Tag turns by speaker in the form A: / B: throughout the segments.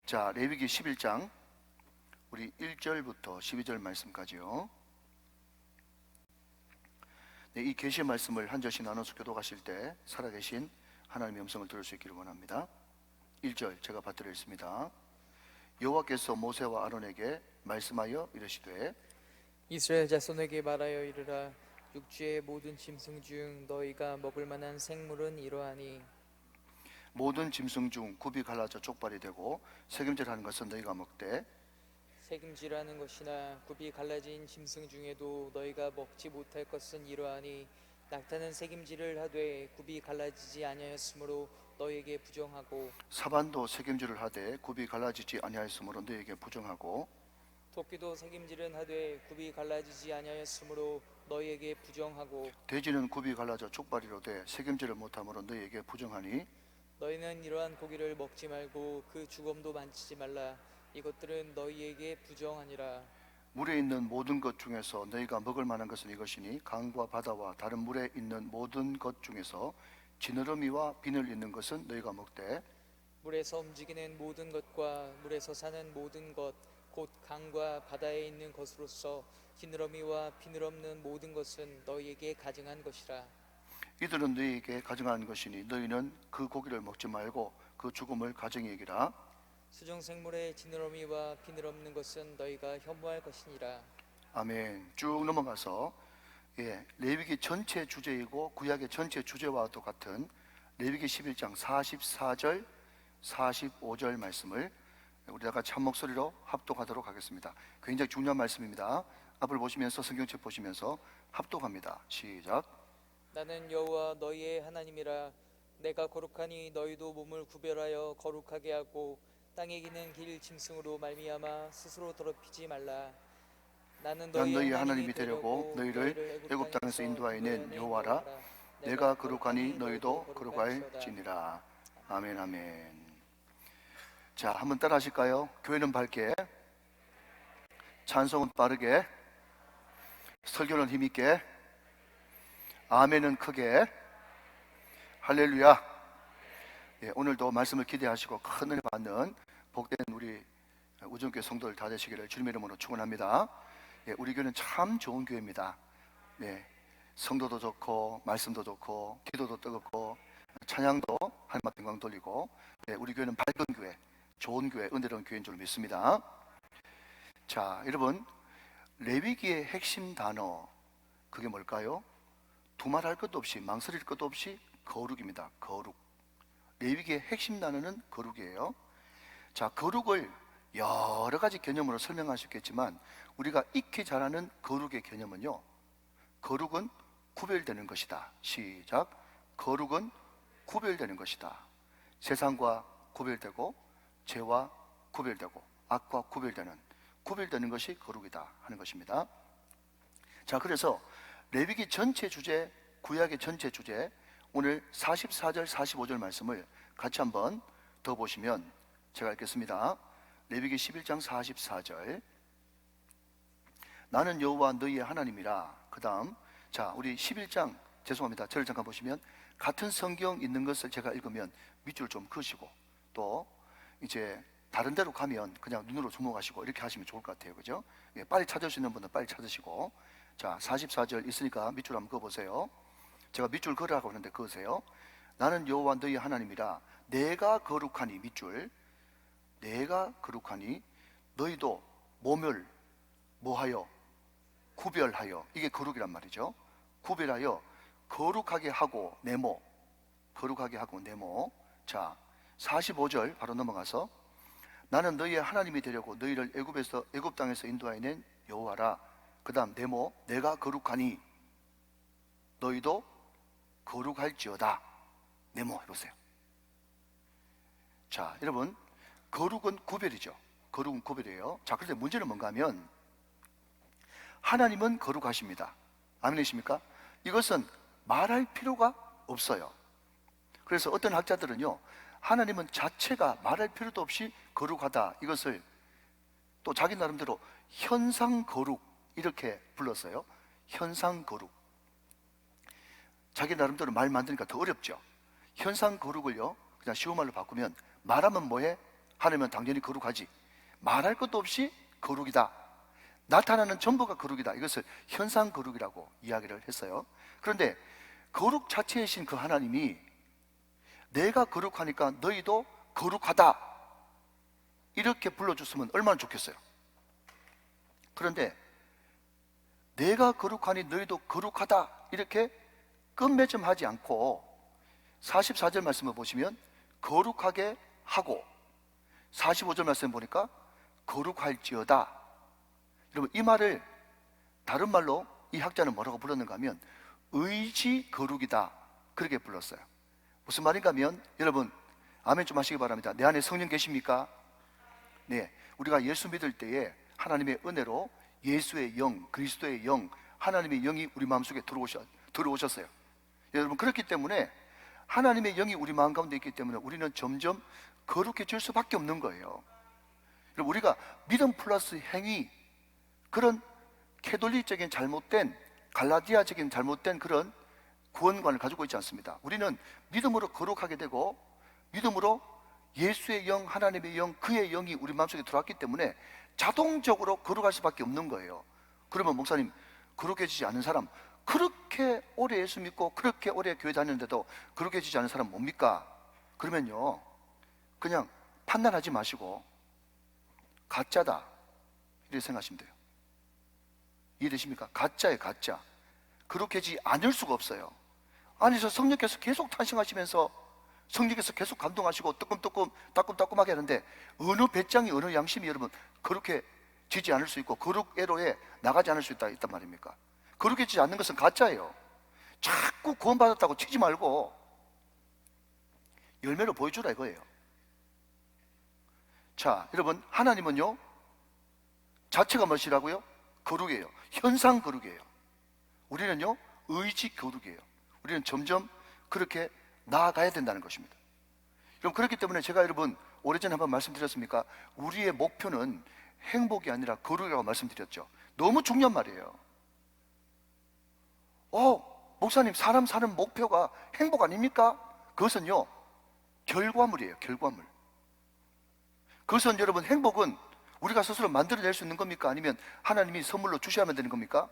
A: 자, 레위기 11장 우리 1절부터 12절 말씀까지요. 네, 이 계시의 말씀을 한 절씩 나눠서 교독하실 때 살아계신 하나님의 음성을 들을 수 있기를 원합니다. 1절 제가 받들었습니다. 여호와께서 모세와 아론에게 말씀하여 이르시되
B: 이스라엘 자손에게 말하여 이르라. 육지의 모든 짐승 중 너희가 먹을 만한 생물은 이러하니
A: 모든 짐승 중 굽이 갈라져 족발이 되고 색임질하는 것은 너희가 먹되
B: 색임질하는 것이나 굽이 갈라진 짐승 중에도 너희가 먹지 못할 것은 이러하니 낙타는 색임질을 하되 굽이 갈라지지 아니하였으므로 너희에게 부정하고
A: 사반도 색임질을 하되 굽이 갈라지지 아니하였으므로 너희에게 부정하고
B: 토끼도 색임질은 하되 굽이 갈라지지 아니하였으므로 너희에게 부정하고
A: 돼지는 굽이 갈라져 족발이로되 색임질을 못하므로 너희에게 부정하니
B: 너희는 이러한 고기를 먹지 말고 그 주검도 만지지 말라. 이것들은 너희에게 부정하니라.
A: 물에 있는 모든 것 중에서 너희가 먹을 만한 것은 이것이니 강과 바다와 다른 물에 있는 모든 것 중에서 지느러미와 비늘 있는 것은 너희가 먹되
B: 물에서 움직이는 모든 것과 물에서 사는 모든 것 곧 강과 바다에 있는 것으로서 지느러미와 비늘 없는 모든 것은 너희에게 가증한 것이라.
A: 이들은 너희에게 가증한 것이니 너희는 그 고기를 먹지 말고 그 죽음을 가증히 여기라.
B: 수중 생물의 지느러미와 비늘 없는 것은 너희가 혐오할 것이니라.
A: 아멘. 쭉 넘어가서 레위기 전체 주제이고 구약의 전체 주제와 똑같은 레위기 11장 44절 45절 말씀을 우리가 같이 한 목소리로 합독하도록 하겠습니다. 굉장히 중요한 말씀입니다. 앞을 보시면서 성경책 보시면서 합독합니다. 시작.
B: 나는 여호와 너희의 하나님이라. 내가 거룩하니 너희도 몸을 구별하여 거룩하게 하고 땅에 기는 길 짐승으로 말미암아 스스로 더럽히지 말라. 나는
A: 난 너희의 하나님이 되려고 너희를 애굽 땅에서 인도하여낸 여호와라. 내가 거룩하니 너희도 거룩할지니라. 아멘 아멘. 자, 한번 따라 하실까요? 교회는 밝게, 찬송은 빠르게, 설교는 힘있게, 아멘은 크게. 할렐루야. 오늘도 말씀을 기대하시고 큰 은혜 받는 복된 우리 우정교회 성도들 다 되시기를 주님의 이름으로 축원합니다. 우리 교회는 참 좋은 교회입니다. 성도도 좋고 말씀도 좋고 기도도 뜨겁고 찬양도 하나님 앞에 영광 돌리고 우리 교회는 밝은 교회, 좋은 교회, 은혜로운 교회인 줄 믿습니다. 자, 여러분, 레위기의 핵심 단어 그게 뭘까요? 두말할 것도 없이 망설일 것도 없이 거룩입니다. 거룩. 레위기의 핵심 단어는 거룩이에요. 자, 거룩을 여러 가지 개념으로 설명할 수 있겠지만 우리가 익히 잘 아는 거룩의 개념은요, 거룩은 구별되는 것이다. 시작. 거룩은 구별되는 것이다. 세상과 구별되고 죄와 구별되고 악과 구별되는 것이 거룩이다 하는 것입니다. 자, 그래서 레위기 전체 주제, 구약의 전체 주제, 오늘 44절 45절 말씀을 같이 한번 더 보시면 제가 읽겠습니다. 레위기 11장 44절. 나는 여호와 너희의 하나님이라. 그 다음, 자, 우리 11장, 죄송합니다, 저를 잠깐 보시면 같은 성경 있는 것을 제가 읽으면 밑줄 좀 그으시고 또 이제 다른 데로 가면 그냥 눈으로 주목하시고 이렇게 하시면 좋을 것 같아요. 그죠? 빨리 찾을 수 있는 분은 빨리 찾으시고. 자, 44절 있으니까 밑줄 한번 그어보세요. 제가 밑줄 그으라고 하는데 그으세요. 나는 여호와 너희 하나님이라. 내가 거룩하니, 밑줄, 내가 거룩하니 너희도 모멸, 뭐하여? 구별하여. 이게 거룩이란 말이죠. 구별하여 거룩하게 하고 네모, 거룩하게 하고 네모. 자, 45절 바로 넘어가서 나는 너희의 하나님이 되려고 너희를 애굽 땅에서 인도하여낸 여호와라. 그 다음 네모, 내가 거룩하니 너희도 거룩할지어다. 네모 해보세요. 자, 여러분, 거룩은 구별이죠. 거룩은 구별이에요. 자, 그런데 문제는 뭔가 하면 하나님은 거룩하십니다. 아멘이십니까? 이것은 말할 필요가 없어요. 그래서 어떤 학자들은요, 하나님은 자체가 말할 필요도 없이 거룩하다, 이것을 또 자기 나름대로 현상 거룩 이렇게 불렀어요. 현상 거룩. 자기 나름대로 말 만드니까 더 어렵죠. 현상 거룩을요 그냥 쉬운 말로 바꾸면 말하면 뭐해? 하나님은 당연히 거룩하지. 말할 것도 없이 거룩이다. 나타나는 전부가 거룩이다. 이것을 현상 거룩이라고 이야기를 했어요. 그런데 거룩 자체이신 그 하나님이 내가 거룩하니까 너희도 거룩하다 이렇게 불러줬으면 얼마나 좋겠어요. 그런데 내가 거룩하니 너희도 거룩하다 이렇게 끝맺음하지 않고 44절 말씀을 보시면 거룩하게 하고 45절 말씀 보니까 거룩할지어다. 여러분, 이 말을 다른 말로 이 학자는 뭐라고 불렀는가 하면 의지 거룩이다 그렇게 불렀어요. 무슨 말인가 하면, 여러분 아멘 좀 하시기 바랍니다. 내 안에 성령 계십니까? 네, 우리가 예수 믿을 때에 하나님의 은혜로 예수의 영, 그리스도의 영, 하나님의 영이 우리 마음속에 들어오셨어요. 여러분, 그렇기 때문에 하나님의 영이 우리 마음 가운데 있기 때문에 우리는 점점 거룩해질 수밖에 없는 거예요. 여러분, 우리가 믿음 플러스 행위, 그런 캐톨릭적인 잘못된, 갈라디아적인 잘못된 그런 구원관을 가지고 있지 않습니다. 우리는 믿음으로 거룩하게 되고 믿음으로 예수의 영, 하나님의 영, 그의 영이 우리 마음속에 들어왔기 때문에 자동적으로 거룩할 수밖에 없는 거예요. 그러면 목사님, 거룩해지지 않은 사람, 그렇게 오래 예수 믿고 그렇게 오래 교회 다니는데도 거룩해지지 않은 사람 뭡니까? 그러면요, 그냥 판단하지 마시고 가짜다 이렇게 생각하시면 돼요. 이해되십니까? 가짜예요, 가짜. 거룩해지지 않을 수가 없어요. 안에서 성령께서 계속 탄생하시면서 성령께서 계속 감동하시고 따끔따끔하게 하는데 어느 배짱이, 어느 양심이 여러분 거룩해지지 않을 수 있고 거룩애로에 나가지 않을 수 있단 말입니까? 거룩해지지 않는 것은 가짜예요. 자꾸 구원받았다고 치지 말고 열매로 보여주라 이거예요. 자, 여러분, 하나님은요 자체가 무엇이라고요? 거룩이에요. 현상 거룩이에요. 우리는요 의지 거룩이에요. 우리는 점점 그렇게 나아가야 된다는 것입니다. 그럼 그렇기 때문에 제가 여러분 오래전에 한번 말씀드렸습니까? 우리의 목표는 행복이 아니라 거룩이라고 말씀드렸죠. 너무 중요한 말이에요. 목사님, 사람 사는 목표가 행복 아닙니까? 그것은요 결과물이에요. 결과물. 그것은 여러분, 행복은 우리가 스스로 만들어낼 수 있는 겁니까? 아니면 하나님이 선물로 주셔야만 되는 겁니까?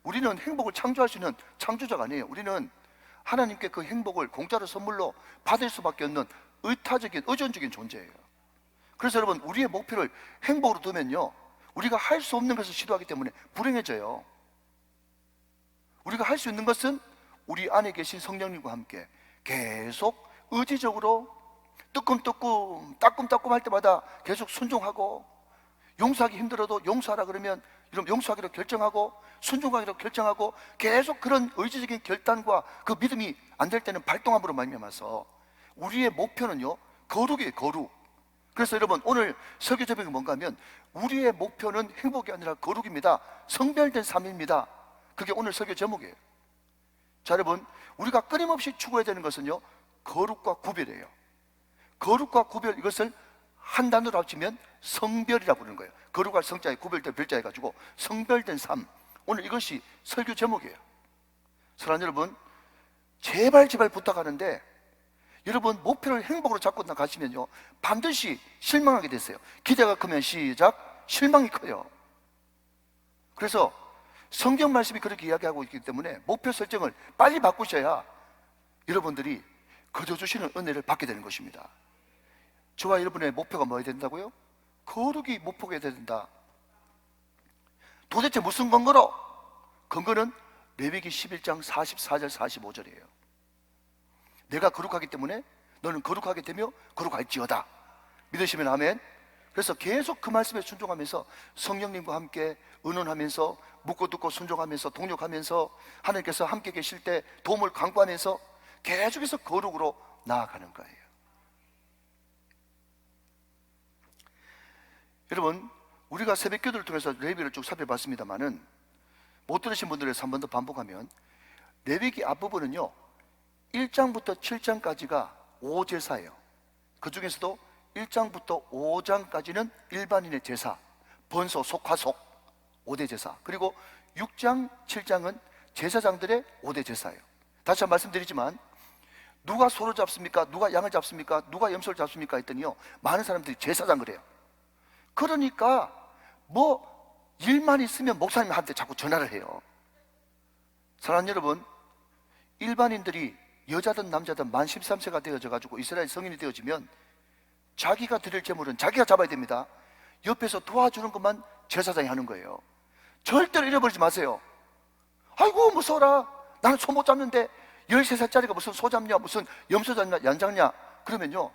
A: 우리는 행복을 창조할 수 있는 창조자가 아니에요. 우리는 하나님께 그 행복을 공짜로 선물로 받을 수밖에 없는 의타적인, 의존적인 존재예요. 그래서 여러분, 우리의 목표를 행복으로 두면요 우리가 할 수 없는 것을 시도하기 때문에 불행해져요. 우리가 할 수 있는 것은 우리 안에 계신 성령님과 함께 계속 의지적으로 따끔할 때마다 계속 순종하고, 용서하기 힘들어도 용서하라 그러면 여러분 용서하기로 결정하고 순종하기로 결정하고, 계속 그런 의지적인 결단과 그 믿음이 안 될 때는 발동함으로 말미암아서 우리의 목표는요 거룩이에요. 거룩. 그래서 여러분, 오늘 설교 제목이 뭔가 하면 우리의 목표는 행복이 아니라 거룩입니다. 성별된 삶입니다. 그게 오늘 설교 제목이에요. 자, 여러분, 우리가 끊임없이 추구해야 되는 것은요 거룩과 구별이에요. 거룩과 구별, 이것을 한 단어로 합치면 성별이라고 부르는 거예요. 거룩할 성자에 구별된 별자 해가지고 성별된 삶. 오늘 이것이 설교 제목이에요. 사랑하는 여러분, 제발 부탁하는데, 여러분 목표를 행복으로 잡고 나가시면요 반드시 실망하게 됐어요. 기대가 크면 시작, 실망이 커요. 그래서 성경 말씀이 그렇게 이야기하고 있기 때문에 목표 설정을 빨리 바꾸셔야 여러분들이 거저 주시는 은혜를 받게 되는 것입니다. 저와 여러분의 목표가 뭐여야 된다고요? 거룩이 목표가 돼야 된다. 도대체 무슨 근거로? 근거는 레위기 11장 44절 45절이에요. 내가 거룩하기 때문에 너는 거룩하게 되며 거룩할지어다. 믿으시면 아멘. 그래서 계속 그 말씀에 순종하면서 성령님과 함께 의논하면서 묻고 듣고 순종하면서 동력하면서 하나님께서 함께 계실 때 도움을 간구하면서 계속해서 거룩으로 나아가는 거예요. 여러분, 우리가 새벽 기도를 통해서 레위기를 쭉 살펴봤습니다만은 못 들으신 분들에서 한 번 더 반복하면, 레위기 앞부분은요 1장부터 7장까지가 5제사예요. 그 중에서도 1장부터 5장까지는 일반인의 제사, 번소, 속화속 5대 제사, 그리고 6장, 7장은 제사장들의 5대 제사예요. 다시 한번 말씀드리지만 누가 소를 잡습니까? 누가 양을 잡습니까? 누가 염소를 잡습니까? 했더니요, 많은 사람들이 제사장을 해요. 그러니까 뭐 일만 있으면 목사님한테 자꾸 전화를 해요. 사랑하는 여러분, 일반인들이 여자든 남자든 만 13세가 되어져 가지고 이스라엘 성인이 되어지면 자기가 드릴 재물은 자기가 잡아야 됩니다. 옆에서 도와주는 것만 제사장이 하는 거예요. 절대로 잃어버리지 마세요. 아이고 무서워라, 나는 소 못 잡는데 13살짜리가 무슨 소 잡냐, 무슨 염소 잡냐, 양 잡냐. 그러면요,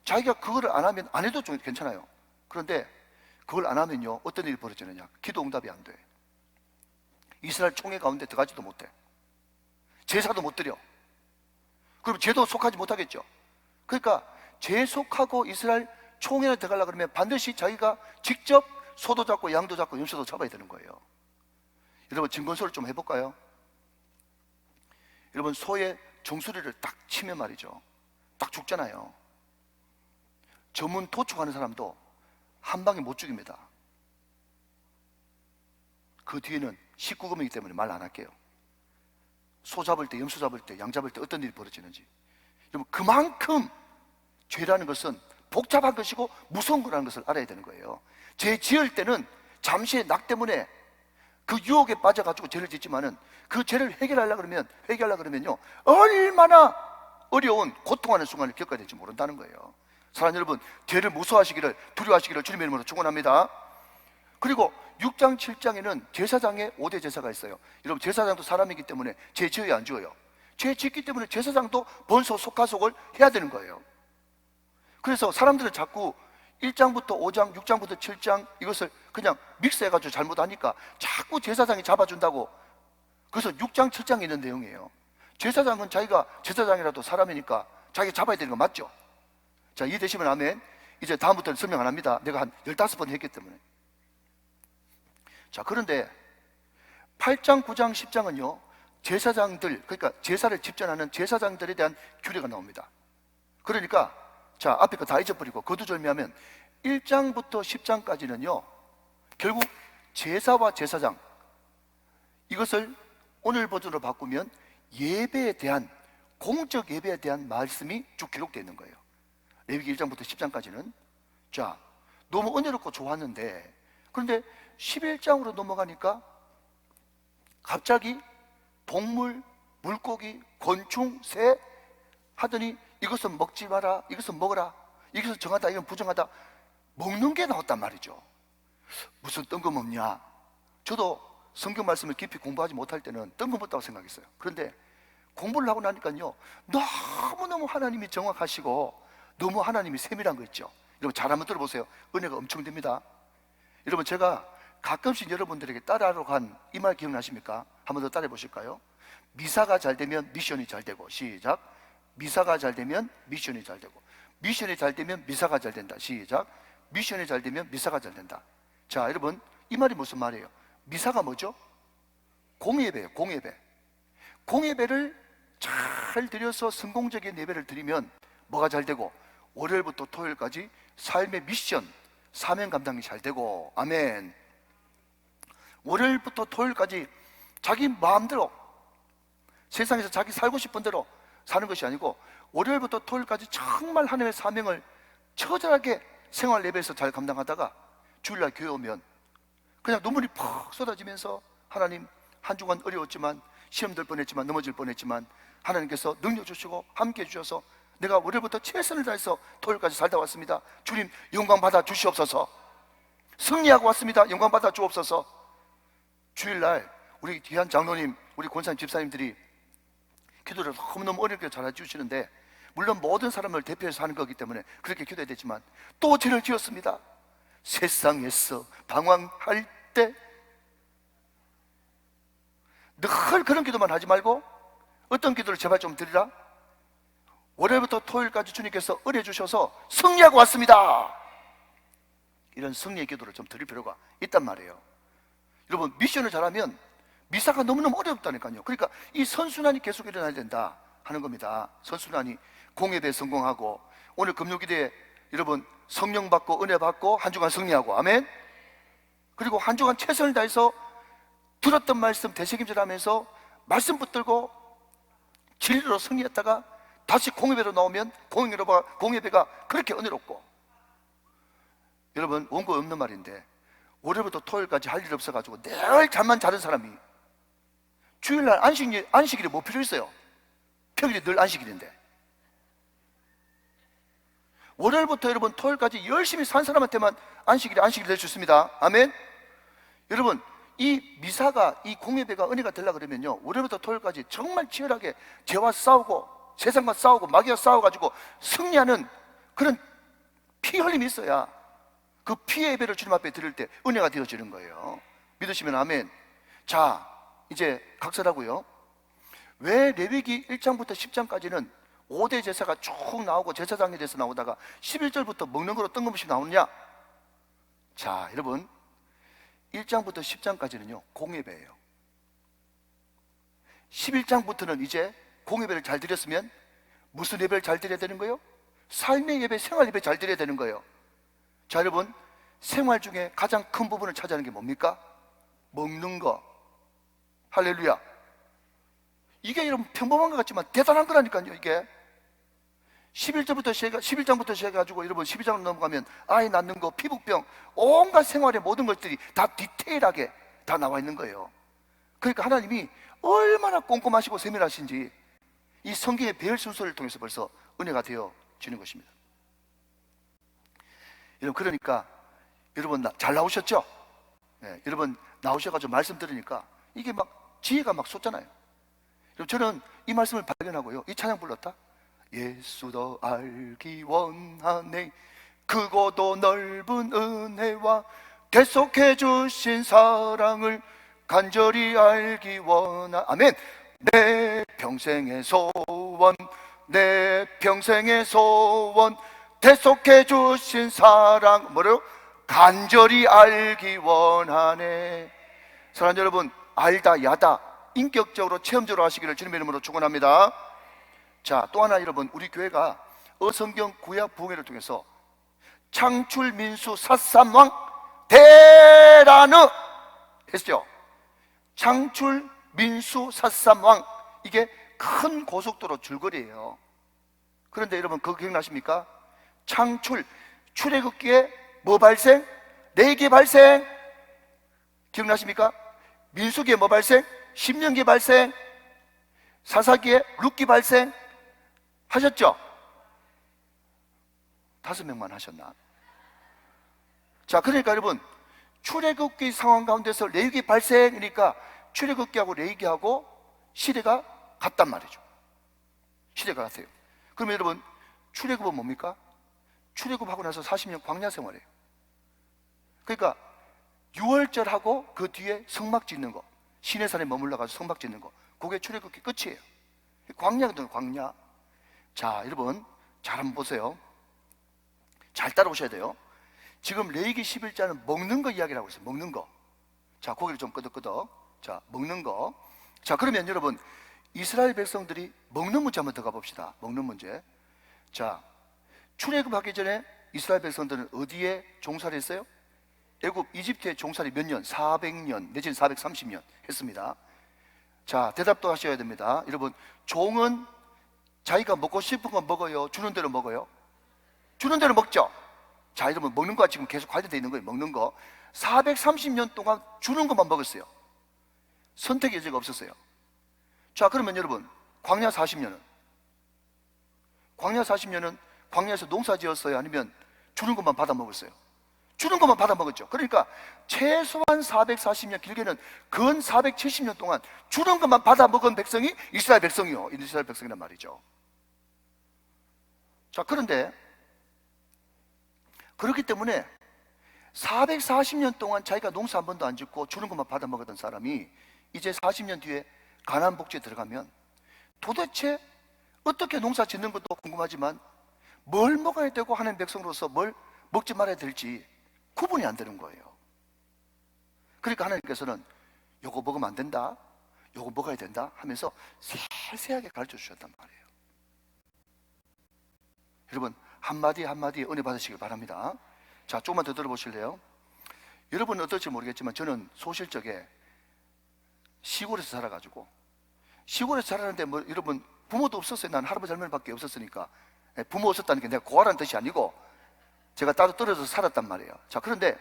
A: 자기가 그거를 안 하면, 안 해도 좀 괜찮아요. 그런데 그걸 안 하면요, 어떤 일이 벌어지느냐, 기도 응답이 안 돼. 이스라엘 총회 가운데 들어가지도 못해. 제사도 못 드려. 그럼 죄도 속하지 못하겠죠. 그러니까 죄 속하고 이스라엘 총회에 들어가려고 그러면 반드시 자기가 직접 소도 잡고 양도 잡고 염소도 잡아야 되는 거예요. 여러분, 증권소를 좀 해볼까요? 여러분, 소의 종소리를 딱 치면 말이죠, 딱 죽잖아요. 전문 도축하는 사람도 한 방에 못 죽입니다. 그 뒤에는 19금이기 때문에 말 안 할게요. 소 잡을 때, 염소 잡을 때, 양 잡을 때 어떤 일이 벌어지는지. 여러분, 그만큼 죄라는 것은 복잡한 것이고 무서운 거라는 것을 알아야 되는 거예요. 죄 지을 때는 잠시의 낙 때문에 그 유혹에 빠져가지고 죄를 짓지만은 그 죄를 해결하려고 그러면요, 얼마나 어려운 고통하는 순간을 겪어야 될지 모른다는 거예요. 사랑하는 여러분, 죄를 무서워하시기를, 두려워하시기를 주님의 이름으로 축원합니다. 그리고 6장 7장에는 제사장의 5대 제사가 있어요. 여러분, 제사장도 사람이기 때문에 죄 지어야 안 지어요? 죄 짓기 때문에 제사장도 번소 속가속을 해야 되는 거예요. 그래서 사람들은 자꾸 1장부터 5장, 6장부터 7장 이것을 그냥 믹스해가지고 잘못하니까 자꾸 제사장이 잡아준다고. 그래서 6장, 7장에 있는 내용이에요. 제사장은 자기가 제사장이라도 사람이니까 자기가 잡아야 되는 거 맞죠? 자, 이해되시면 아멘. 이제 다음부터는 설명 안 합니다. 내가 한 15번 했기 때문에. 자, 그런데 8장, 9장, 10장은요, 제사장들, 그러니까 제사를 집전하는 제사장들에 대한 규례가 나옵니다. 그러니까 자, 앞에 거 다 잊어버리고 거두절미하면 1장부터 10장까지는요 결국 제사와 제사장, 이것을 오늘 버전으로 바꾸면 예배에 대한, 공적 예배에 대한 말씀이 쭉 기록되어 있는 거예요. 레위기 1장부터 10장까지는. 자, 너무 은혜롭고 좋았는데, 그런데 11장으로 넘어가니까 갑자기 동물, 물고기, 곤충, 새 하더니 이것은 먹지 마라, 이것은 먹어라, 이것은 정하다, 이건 부정하다, 먹는 게 나왔단 말이죠. 무슨 뜬금없냐. 저도 성경 말씀을 깊이 공부하지 못할 때는 뜬금없다고 생각했어요. 그런데 공부를 하고 나니까요, 너무너무 하나님이 정확하시고 너무 하나님이 세밀한 거 있죠. 여러분, 잘 한번 들어보세요. 은혜가 엄청 됩니다. 여러분, 제가 가끔씩 여러분들에게 따라하러 간 이 말 기억나십니까? 한번 더 따라해 보실까요? 미사가 잘 되면 미션이 잘 되고. 시작. 미사가 잘 되면 미션이 잘 되고, 미션이 잘 되면 미사가 잘 된다. 시작. 미션이 잘 되면 미사가 잘 된다. 자, 여러분, 이 말이 무슨 말이에요? 미사가 뭐죠? 공예배예요. 공예배. 공예배를 잘 드려서 성공적인 예배를 드리면 뭐가 잘 되고, 월요일부터 토요일까지 삶의 미션, 사명 감당이 잘 되고. 아멘. 월요일부터 토요일까지 자기 마음대로, 세상에서 자기 살고 싶은 대로 사는 것이 아니고, 월요일부터 토요일까지 정말 하나님의 사명을 처절하게 생활 예배에서 잘 감당하다가 주일날 교회 오면 그냥 눈물이 퍽 쏟아지면서, 하나님, 한 주간 어려웠지만, 시험 들 뻔했지만, 넘어질 뻔했지만 하나님께서 능력 주시고 함께 해주셔서 내가 월요일부터 최선을 다해서 토요일까지 살다 왔습니다. 주님, 영광 받아 주시옵소서. 승리하고 왔습니다. 영광 받아 주옵소서. 주일날 우리 귀한 장로님, 우리 권사님, 집사님들이 기도를 너무너무 어렵게 잘 해주시는데, 물론 모든 사람을 대표해서 하는 거기 때문에 그렇게 기도해야 되지만, 또 죄를 지었습니다. 세상에서 방황할 때 늘 그런 기도만 하지 말고 어떤 기도를 제발 좀 드리라. 월요일부터 토요일까지 주님께서 은혜 주셔서 승리하고 왔습니다. 이런 승리의 기도를 좀 드릴 필요가 있단 말이에요. 여러분, 미션을 잘하면 미사가 너무너무 어렵다니까요. 그러니까 이 선순환이 계속 일어나야 된다 하는 겁니다. 선순환이. 공예배 성공하고, 오늘 금요기대에 여러분 성령 받고 은혜 받고 한 주간 승리하고. 아멘. 그리고 한 주간 최선을 다해서 들었던 말씀 되새김질하면서 말씀 붙들고 진리로 승리했다가 다시 공예배로 나오면 공예배가 그렇게 은혜롭고. 여러분, 원고 없는 말인데 월요일부터 토요일까지 할 일 없어가지고 늘 잠만 자는 사람이 주일날 안식일이 뭐 필요 있어요? 평일이 늘 안식일인데. 월요일부터 여러분 토요일까지 열심히 산 사람한테만 안식일이 될 수 있습니다. 아멘. 여러분, 이 미사가, 이 공예배가 은혜가 되려고 그러면요, 월요일부터 토요일까지 정말 치열하게 죄와 싸우고 세상과 싸우고 마귀와 싸워가지고 승리하는 그런 피 흘림이 있어야 그 피의 예배를 주님 앞에 드릴 때 은혜가 되어지는 거예요. 믿으시면 아멘. 자, 이제 각설하고요. 왜 레위기 1장부터 10장까지는 5대 제사가 쭉 나오고 제사장에 대해서 나오다가 11절부터 먹는 거로 뜬금없이 나오느냐? 자, 여러분, 1장부터 10장까지는요 공예배예요. 11장부터는 이제 공예배를 잘 드렸으면 무슨 예배를 잘 드려야 되는 거예요? 삶의 예배, 생활 예배 잘 드려야 되는 거예요. 자, 여러분, 생활 중에 가장 큰 부분을 차지하는 게 뭡니까? 먹는 거. 할렐루야. 이게 여러분 평범한 것 같지만 대단한 거라니까요. 이게 11장부터 시작해가지고 여러분 12장 넘어가면 아이 낳는 거, 피부병, 온갖 생활의 모든 것들이 다 디테일하게 다 나와 있는 거예요. 그러니까 하나님이 얼마나 꼼꼼하시고 세밀하신지 이 성경의 배열 순서를 통해서 벌써 은혜가 되어지는 것입니다. 여러분, 그러니까 여러분 잘 나오셨죠? 네, 여러분 나오셔가지고 말씀 들으니까 이게 막 지혜가 막 솟잖아요. 여러분, 저는 이 말씀을 발견하고요, 이 찬양 불렀다. 예수도 알기 원하네, 크고도 넓은 은혜와 계속해 주신 사랑을 간절히 알기 원하. 아멘. 내 평생의 소원, 내 평생의 소원, 계속해 주신 사랑, 뭐래요? 간절히 알기 원하네. 사랑하는 여러분, 알다 야다 인격적으로 체험적으로 하시기를 주님의 이름으로 축원합니다. 자, 또 하나 여러분, 우리 교회가 어성경 구약 부흥회를 통해서 창출 민수 삿삼왕 대라느 했죠. 창출 민수 삿삼왕, 이게 큰 고속도로 줄거리예요. 그런데 여러분 그거 기억나십니까? 창출, 출애굽기에 뭐 발생? 레위기 발생. 기억나십니까? 민수기에 뭐 발생? 신명기 발생. 사사기에 룻기 발생. 하셨죠? 5명만 하셨나? 자, 그러니까 여러분 출애굽기 상황 가운데서 레위기 발생이니까 출애굽기하고 레위기하고 시대가 같단 말이죠. 시대가 같아요. 그러면 여러분 출애굽은 뭡니까? 출애굽하고 나서 40년 광야 생활이에요. 그러니까 6월절하고 그 뒤에 성막 짓는 거, 시내산에 머물러가서 성막 짓는 거, 그게 출애굽기 끝이에요. 광야거든요, 광야. 자, 여러분 잘 한번 보세요. 잘 따라오셔야 돼요. 지금 레위기 11장은 먹는 거 이야기를 하고 있어요. 먹는 거. 자, 고기를 좀 끄덕끄덕. 자, 먹는 거. 자, 그러면 여러분 이스라엘 백성들이 먹는 문제 한번 더 가봅시다. 먹는 문제. 자, 출애굽하기 전에 이스라엘 백성들은 어디에 종살이 했어요? 애굽, 이집트에 종살이 몇 년? 400년 내지는 430년 했습니다. 자, 대답도 하셔야 됩니다. 여러분, 종은 자기가 먹고 싶은 거 먹어요? 주는 대로 먹어요? 주는 대로 먹죠? 자, 여러분 먹는 거가 지금 계속 관련되어 있는 거예요. 먹는 거 430년 동안 주는 것만 먹었어요. 선택의 여지가 없었어요. 자, 그러면 여러분 광야 40년은? 광야 40년은 광야에서 농사 지었어요? 아니면 주는 것만 받아 먹었어요? 주는 것만 받아 먹었죠. 그러니까 최소한 440년, 길게는 근 470년 동안 주는 것만 받아 먹은 백성이 이스라엘 백성이요. 이스라엘 백성이란 말이죠. 자, 그런데 그렇기 때문에 440년 동안 자기가 농사 한 번도 안 짓고 주는 것만 받아 먹었던 사람이 이제 40년 뒤에 가나안 복지에 들어가면 도대체 어떻게 농사 짓는 것도 궁금하지만 뭘 먹어야 되고 하는 백성으로서 뭘 먹지 말아야 될지 구분이 안 되는 거예요. 그러니까 하나님께서는 요거 먹으면 안 된다, 요거 먹어야 된다 하면서 세세하게 가르쳐 주셨단 말이에요. 여러분 한마디 한마디에 은혜 받으시길 바랍니다. 자, 조금만 더 들어보실래요? 여러분은 어떨지 모르겠지만 저는 소실적에 시골에서 살아가지고, 시골에서 자라는데 뭐 여러분 부모도 없었어요. 난 할아버지 할머니밖에 없었으니까. 부모 없었다는 게 내가 고아라는 뜻이 아니고 제가 따로 떨어져서 살았단 말이에요. 자, 그런데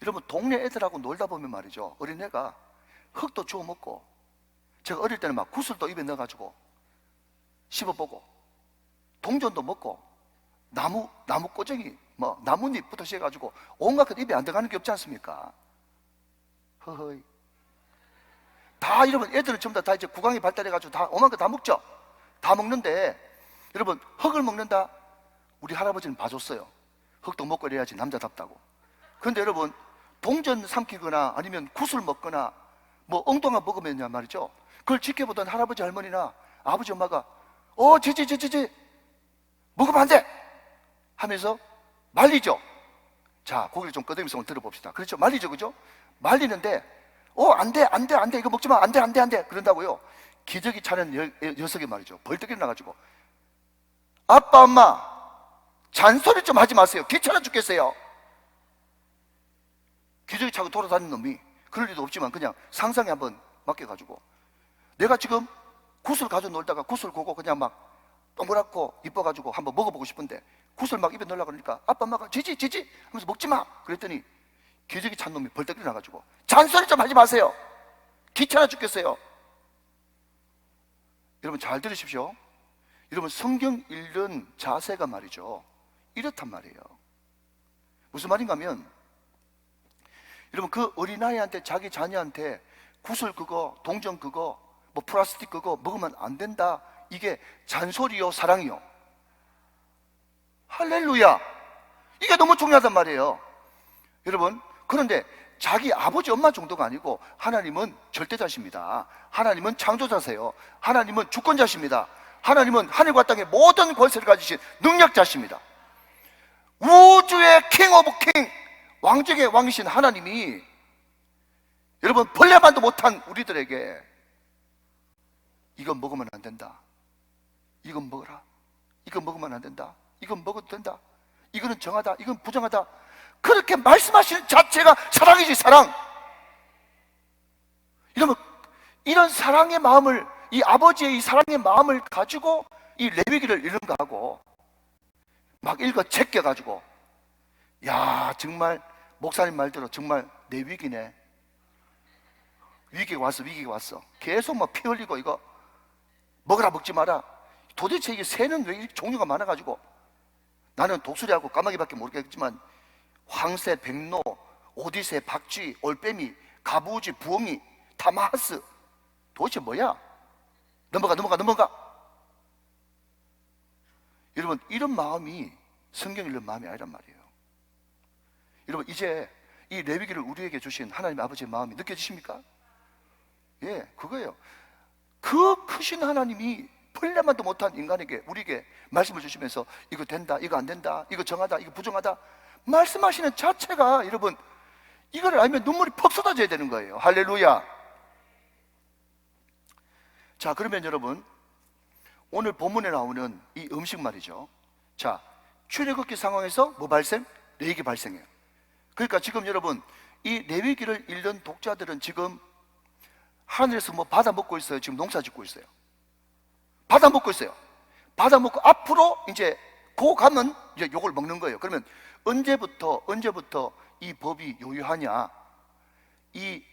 A: 여러분, 동네 애들하고 놀다 보면 말이죠, 어린애가 흙도 주워 먹고, 제가 어릴 때는 막 구슬도 입에 넣어가지고 씹어보고, 동전도 먹고, 나무 꼬쟁이, 뭐 나뭇잎부터 시작해가지고 온갖 것 입에 안 들어가는 게 없지 않습니까? 허허이. 다 여러분, 애들은 전부 다 이제 구강이 발달해가지고 다 오만 거 다 먹죠. 다 먹는데 여러분, 흙을 먹는다? 우리 할아버지는 봐줬어요. 흙도 먹고 이래야지 남자답다고. 그런데 여러분, 동전 삼키거나 아니면 구슬 먹거나 뭐 엉뚱한 먹으면 말이죠, 그걸 지켜보던 할아버지 할머니나 아버지 엄마가 지지 먹으면 안 돼 하면서 말리죠. 자, 고개를 좀 끄덕이면서 오늘 들어봅시다. 그렇죠? 말리죠, 그죠? 말리는데 안 돼 이거 먹지 마, 안 돼 그런다고요. 기저귀 차는 녀석이 말이죠, 벌떡 일어나가지고 아빠 엄마 잔소리 좀 하지 마세요. 귀찮아 죽겠어요. 기저귀 차고 돌아다니는 놈이 그럴 일도 없지만 그냥 상상에 한번 맡겨가지고, 내가 지금 구슬 가지고 놀다가 구슬 고고 그냥 막 동그랗고 이뻐가지고 한번 먹어보고 싶은데 구슬 막 입에 넣으려고 그러니까 아빠 엄마가 지지 하면서 먹지 마 그랬더니 기저귀 찬 놈이 벌떡 일어나가지고 잔소리 좀 하지 마세요. 귀찮아 죽겠어요. 여러분 잘 들으십시오. 여러분, 성경 읽는 자세가 말이죠, 이렇단 말이에요. 무슨 말인가 하면, 여러분, 그 어린아이한테, 자기 자녀한테 구슬 그거, 동전 그거, 뭐 플라스틱 그거 먹으면 안 된다, 이게 잔소리요, 사랑이요? 할렐루야! 이게 너무 중요하단 말이에요. 여러분, 그런데 자기 아버지 엄마 정도가 아니고 하나님은 절대자십니다. 하나님은 창조자세요. 하나님은 주권자십니다. 하나님은 하늘과 땅의 모든 권세를 가지신 능력자십니다. 우주의 킹 오브 킹, 왕 중의 왕이신 하나님이 여러분, 벌레만도 못한 우리들에게 이건 먹으면 안 된다, 이건 먹어라, 이건 먹으면 안 된다, 이건 먹어도 된다, 이거는 정하다, 이건 부정하다, 그렇게 말씀하시는 자체가 사랑이지, 사랑. 이러면 이런 사랑의 마음을, 이 아버지의 이 사랑의 마음을 가지고 이 레위기를 읽는 거하고 막 읽어 제껴가지고, 야, 정말 목사님 말대로 정말 내 위기네, 위기가 왔어 계속 막 피 흘리고 이거 먹으라 먹지 마라. 도대체 이게 새는 왜 이렇게 종류가 많아가지고, 나는 독수리하고 까마귀밖에 모르겠지만 황새, 백로, 오디새, 박쥐, 올빼미, 가부우지, 부엉이, 타마하스, 도대체 뭐야? 넘어가. 여러분, 이런 마음이 성경 읽는 마음이 아니란 말이에요. 여러분, 이제 이 레위기를 우리에게 주신 하나님 아버지의 마음이 느껴지십니까? 예, 그거예요. 그 크신 하나님이 벌레만도 못한 인간에게, 우리에게 말씀을 주시면서 이거 된다, 이거 안 된다, 이거 정하다, 이거 부정하다 말씀하시는 자체가, 여러분, 이거를 알면 눈물이 퍽 쏟아져야 되는 거예요. 할렐루야. 자, 그러면 여러분, 오늘 본문에 나오는 이 음식 말이죠. 자, 출애굽기 상황에서 뭐 발생? 레위기 발생해요. 그러니까 지금 여러분, 이 레위기를 읽는 독자들은 지금 하늘에서 뭐 받아 먹고 있어요? 지금 농사 짓고 있어요. 받아 먹고 있어요. 받아 먹고 앞으로 이제 고 가면 이제 요걸 먹는 거예요. 그러면 언제부터 이 법이 요유하냐? 이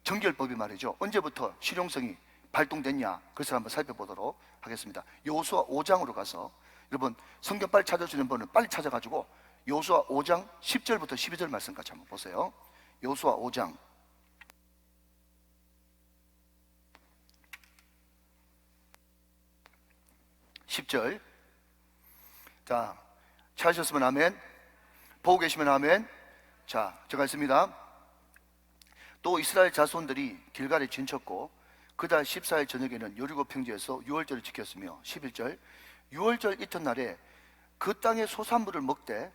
A: 정결법이 말이죠, 언제부터 실용성이 발동됐냐? 그것을 한번 살펴보도록 하겠습니다. 여호수아 5장으로 가서, 여러분 성경 빨리 찾아주는 분은 빨리 찾아가지고 여호수아 5장 10절부터 12절 말씀까지 한번 보세요. 여호수아 5장 10절. 자, 찾으셨으면 아멘, 보고 계시면 아멘. 자, 제가 있습니다. 또 이스라엘 자손들이 길갈에 진쳤고 그달 14일 저녁에는 여리고 평지에서 유월절을 지켰으며, 11절, 유월절 이튿날에 그 땅의 소산물을 먹되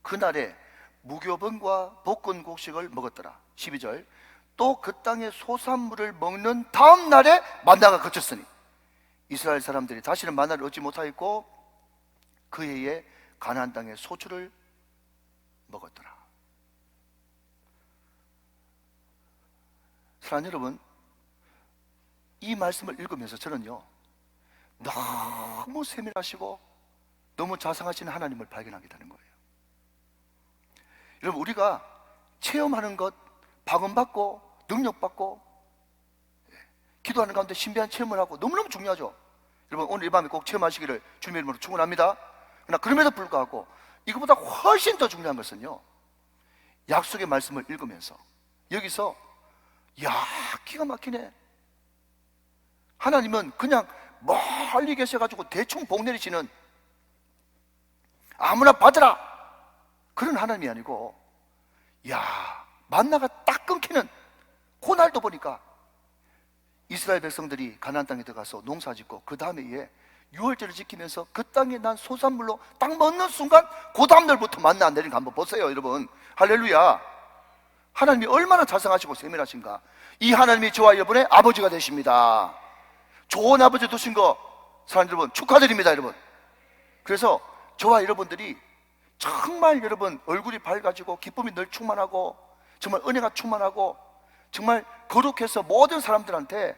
A: 그날에 무교병과 볶은 곡식을 먹었더라. 12절, 또 그 땅의 소산물을 먹는 다음 날에 만나가 그쳤으니 이스라엘 사람들이 다시는 만나를 얻지 못하였고 그 해에 가나안 땅의 소출을 먹었더라. 사랑하는 여러분, 이 말씀을 읽으면서 저는요, 너무 세밀하시고 너무 자상하신 하나님을 발견하게 되는 거예요. 여러분, 우리가 체험하는 것, 박음받고 능력받고 기도하는 가운데 신비한 체험을 하고 너무너무 중요하죠. 여러분, 오늘 이 밤에 꼭 체험하시기를 주님의 이름으로 축원합니다. 그러나 그럼에도 불구하고 이거보다 훨씬 더 중요한 것은요, 약속의 말씀을 읽으면서 여기서 야, 기가 막히네. 하나님은 그냥 멀리 계셔가지고 대충 복 내리시는 아무나 받으라 그런 하나님이 아니고, 야, 만나가 딱 끊기는 그날도 보니까 이스라엘 백성들이 가나안 땅에 들어가서 농사짓고 그 다음에 유월절을 지키면서 그 땅에 난 소산물로 딱 먹는 순간 그 다음날부터 만나 안 내리는 거 한번 보세요, 여러분. 할렐루야. 하나님이 얼마나 자상하시고 세밀하신가. 이 하나님이 저와 여러분의 아버지가 되십니다. 좋은 아버지 두신 거 사랑하는 여러분 축하드립니다, 여러분. 그래서 저와 여러분들이 정말 여러분 얼굴이 밝아지고 기쁨이 늘 충만하고 정말 은혜가 충만하고 정말 거룩해서 모든 사람들한테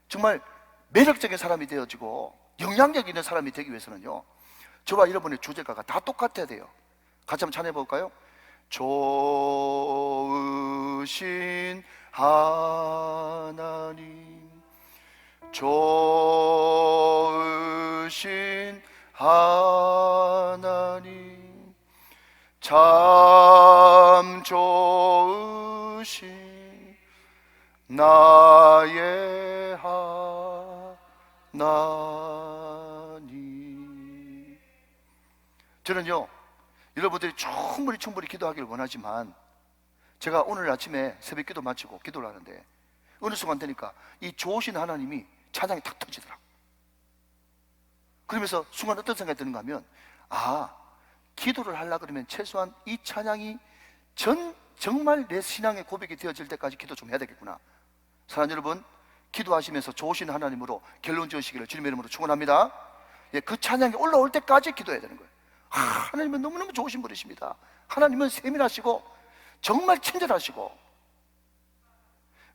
A: 정말 매력적인 사람이 되어지고 영향력 있는 사람이 되기 위해서는요, 저와 여러분의 주제가가 다 똑같아야 돼요. 같이 한번 찬양해 볼까요? 좋으신 하나님, 좋으신 하나님, 참 좋으신 나의 하나님. 저는요, 여러분들이 충분히 기도하기를 원하지만 제가 오늘 아침에 새벽 기도 마치고 기도를 하는데 어느 순간 되니까 이 좋으신 하나님이 찬양이 탁 터지더라고요. 그러면서 순간 어떤 생각이 드는가 하면, 아, 기도를 하려고 그러면 최소한 이 찬양이 정말 내 신앙의 고백이 되어질 때까지 기도 좀 해야 되겠구나. 사랑하는 여러분, 기도하시면서 좋으신 하나님으로 결론 지으시기를 주님의 이름으로 축원합니다. 그 찬양이 올라올 때까지 기도해야 되는 거예요. 하나님은 너무너무 좋으신 분이십니다. 하나님은 세밀하시고 정말 친절하시고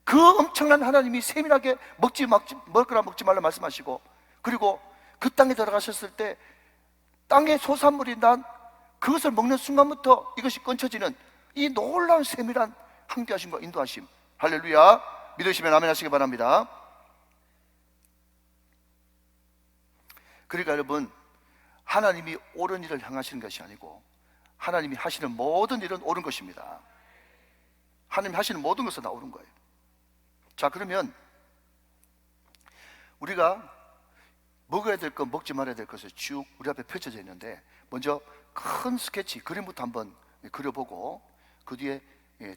A: 그 엄청난 하나님이 세밀하게 먹을 거라 먹지 말라 말씀하시고, 그리고 그 땅에 들어가셨을 때 땅에 소산물이 난 그것을 먹는 순간부터 이것이 끊쳐지는 이 놀라운 세밀한 함께하심과 인도하심. 할렐루야. 믿으시면 아멘 하시기 바랍니다. 그러니까 여러분, 하나님이 옳은 일을 향하시는 것이 아니고 하나님이 하시는 모든 일은 옳은 것입니다. 하나님이 하시는 모든 것은 다 옳은 거예요. 자, 그러면 우리가 먹어야 될 것, 먹지 말아야 될 것을 쭉 우리 앞에 펼쳐져 있는데, 먼저 큰 스케치, 그림부터 한번 그려보고 그 뒤에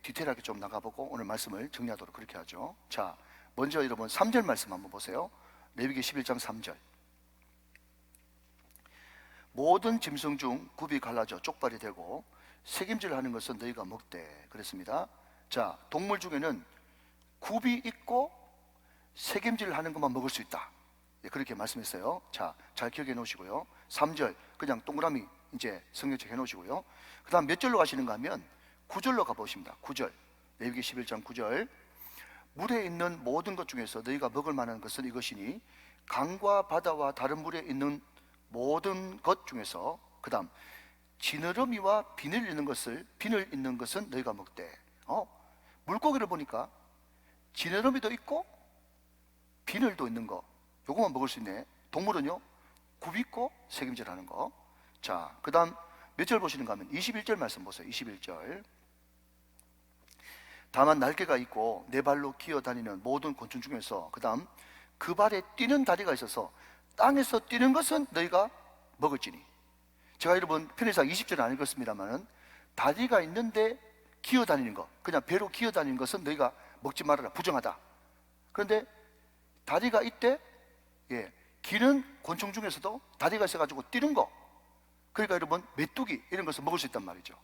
A: 디테일하게 좀 나가보고 오늘 말씀을 정리하도록 그렇게 하죠. 자, 먼저 여러분 3절 말씀 한번 보세요. 레위기 11장 3절. 모든 짐승 중 굽이 갈라져 쪽발이 되고 색임질하는 것은 너희가 먹되 그랬습니다. 자, 동물 중에는 굽이 있고 색임질하는 것만 먹을 수 있다. 그렇게 말씀했어요. 자, 잘 기억해 놓으시고요. 3절 그냥 동그라미 이제 성경책 해 놓으시고요. 그 다음 몇 절로 가시는가 하면 9절로 가보십니다. 9절, 레위기 11장 9절. 물에 있는 모든 것 중에서 너희가 먹을 만한 것은 이것이니 강과 바다와 다른 물에 있는 모든 것 중에서, 그 다음 지느러미와 비늘 있는 것은 너희가 먹되. 물고기를 보니까 지느러미도 있고 비늘도 있는 거, 요거만 먹을 수 있네. 동물은요, 굽 있고 색임질하는 거. 자, 그 다음 몇 절 보시는가 하면 21절 말씀 보세요. 21절. 다만 날개가 있고 네 발로 기어다니는 모든 곤충 중에서, 그 다음 그 발에 뛰는 다리가 있어서 땅에서 뛰는 것은 너희가 먹을지니. 제가 여러분 편의상 20절은 안 읽었습니다만, 다리가 있는데 기어다니는 거, 그냥 배로 기어다니는 것은 너희가 먹지 말아라, 부정하다. 그런데 다리가 있대, 기는 곤충 중에서도 다리가 있어가지고 뛰는 거, 그러니까 여러분 메뚜기 이런 것을 먹을 수 있단 말이죠.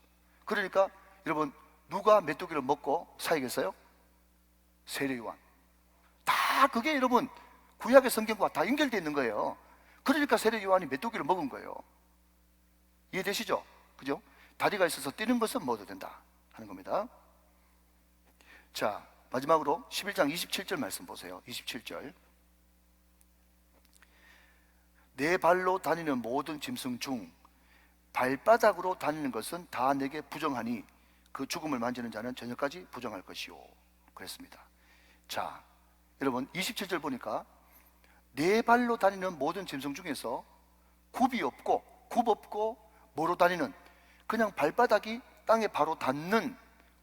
A: 그러니까 여러분 누가 메뚜기를 먹고 살겠어요? 세례요한. 다 그게 여러분 구약의 성경과 다 연결되어 있는 거예요. 그러니까 세례요한이 메뚜기를 먹은 거예요. 이해되시죠? 그죠? 다리가 있어서 뛰는 것은 먹어도 된다 하는 겁니다. 자, 마지막으로 11장 27절 말씀 보세요. 27절. 네 발로 다니는 모든 짐승 중 발바닥으로 다니는 것은 다 내게 부정하니 그 죽음을 만지는 자는 저녁까지 부정할 것이요. 그랬습니다. 자, 여러분 27절 보니까 네 발로 다니는 모든 짐승 중에서 굽이 없고 굽 없고 뭐로 다니는, 그냥 발바닥이 땅에 바로 닿는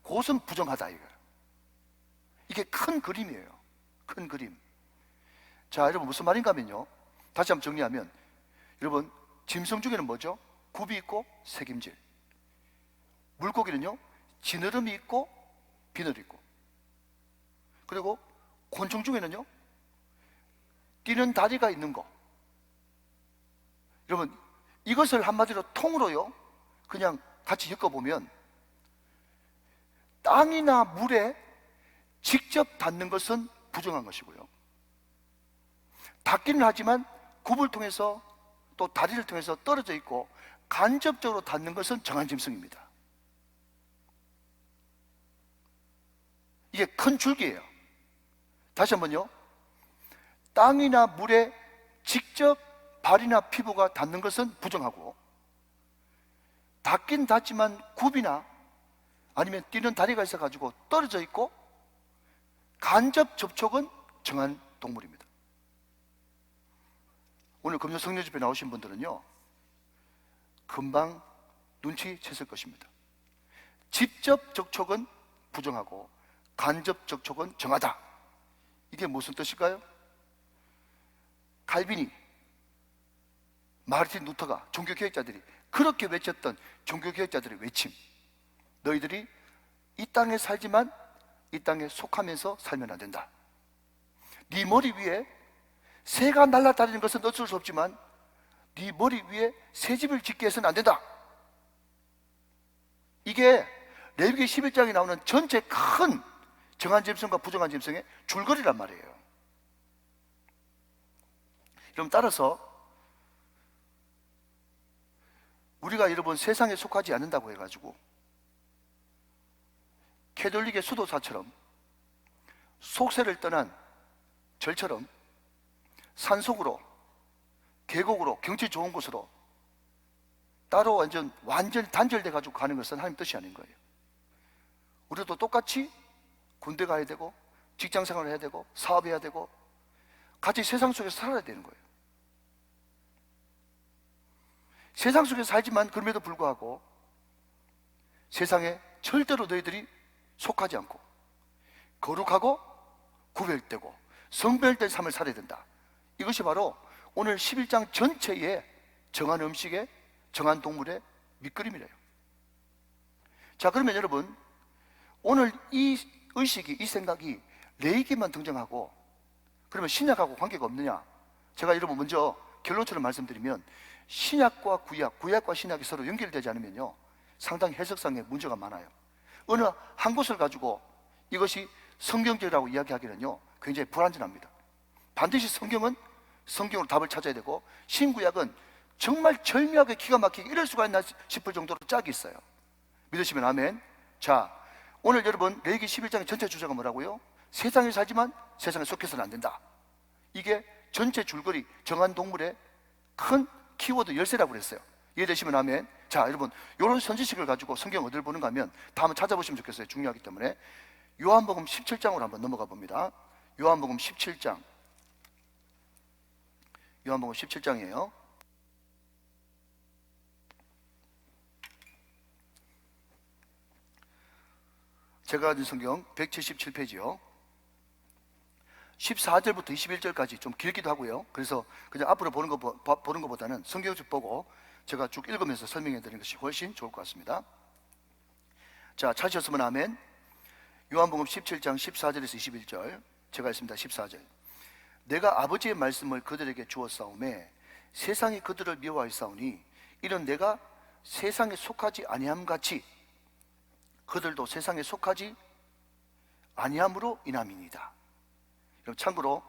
A: 곳은 부정하다 이거예요. 이게 큰 그림이에요. 큰 그림. 자, 여러분 무슨 말인가 하면요, 다시 한번 정리하면, 여러분 짐승 중에는 뭐죠? 굽이 있고 새김질. 물고기는요, 지느러미 있고 비늘 있고. 그리고 곤충 중에는요, 뛰는 다리가 있는 거. 여러분 이것을 한마디로 통으로요 그냥 같이 엮어보면, 땅이나 물에 직접 닿는 것은 부정한 것이고요, 닿기는 하지만 굽을 통해서 또 다리를 통해서 떨어져 있고 간접적으로 닿는 것은 정한 짐승입니다. 이게 큰 줄기예요. 다시 한번요, 땅이나 물에 직접 발이나 피부가 닿는 것은 부정하고, 닿긴 닿지만 굽이나 아니면 뛰는 다리가 있어가지고 떨어져 있고 간접 접촉은 정한 동물입니다. 오늘 금요 성령 집회 나오신 분들은요 금방 눈치챘을 것입니다. 직접 접촉은 부정하고 간접 접촉은 정하다. 이게 무슨 뜻일까요? 칼빈이, 마르틴 루터가, 종교개혁자들이 그렇게 외쳤던 종교개혁자들의 외침, 너희들이 이 땅에 살지만 이 땅에 속하면서 살면 안 된다. 네 머리 위에 새가 날아다니는 것은 어쩔 수 없지만 네 머리 위에 새집을 짓게 해서는 안 된다. 이게 레위기 11장에 나오는 전체 큰 정한 짐승과 부정한 짐승의 줄거리란 말이에요. 그럼 따라서 우리가 여러분 세상에 속하지 않는다고 해가지고 캐톨릭의 수도사처럼 속세를 떠난 절처럼 산속으로, 계곡으로, 경치 좋은 곳으로 따로 완전 단절돼 가지고 가는 것은 하나님 뜻이 아닌 거예요. 우리도 똑같이 군대 가야 되고 직장 생활을 해야 되고 사업해야 되고 같이 세상 속에서 살아야 되는 거예요. 세상 속에서 살지만 그럼에도 불구하고 세상에 절대로 너희들이 속하지 않고 거룩하고 구별되고 성별된 삶을 살아야 된다. 이것이 바로 오늘 11장 전체의 정한 음식의, 정한 동물의 밑그림이래요. 자, 그러면 여러분 오늘 이 의식이, 이 생각이 레위기만 등장하고 그러면 신약하고 관계가 없느냐? 제가 여러분 먼저 결론처럼 말씀드리면, 신약과 구약, 구약과 신약이 서로 연결되지 않으면요 상당히 해석상에 문제가 많아요. 어느 한 곳을 가지고 이것이 성경적이라고 이야기하기는요 굉장히 불안전합니다. 반드시 성경은 성경으로 답을 찾아야 되고, 신구약은 정말 절묘하게 기가 막히게 이럴 수가 있나 싶을 정도로 짝이 있어요. 믿으시면 아멘. 자, 오늘 여러분 레위기 11장의 전체 주제가 뭐라고요? 세상에 살지만 세상에 속해서는 안 된다. 이게 전체 줄거리, 정한 동물의 큰 키워드 열쇠라고 그랬어요. 이해되시면 아멘. 자, 여러분 이런 선지식을 가지고 성경 어디를 보는가 하면 다 한번 찾아보시면 좋겠어요. 중요하기 때문에. 요한복음 17장으로 한번 넘어가 봅니다. 요한복음 17장. 요한복음 17장이에요. 제가 가진 성경 177페이지요. 14절부터 21절까지 좀 길기도 하고요. 그래서 그냥 앞으로 보는 것보다는 성경을 쭉 보고 제가 쭉 읽으면서 설명해 드리는 것이 훨씬 좋을 것 같습니다. 자, 찾으셨으면 아멘. 요한복음 17장 14절에서 21절 제가 읽습니다. 14절. 내가 아버지의 말씀을 그들에게 주었사오매 세상이 그들을 미워하였사오니 이는 내가 세상에 속하지 아니함 같이 그들도 세상에 속하지 아니함으로 인함이니이다. 참고로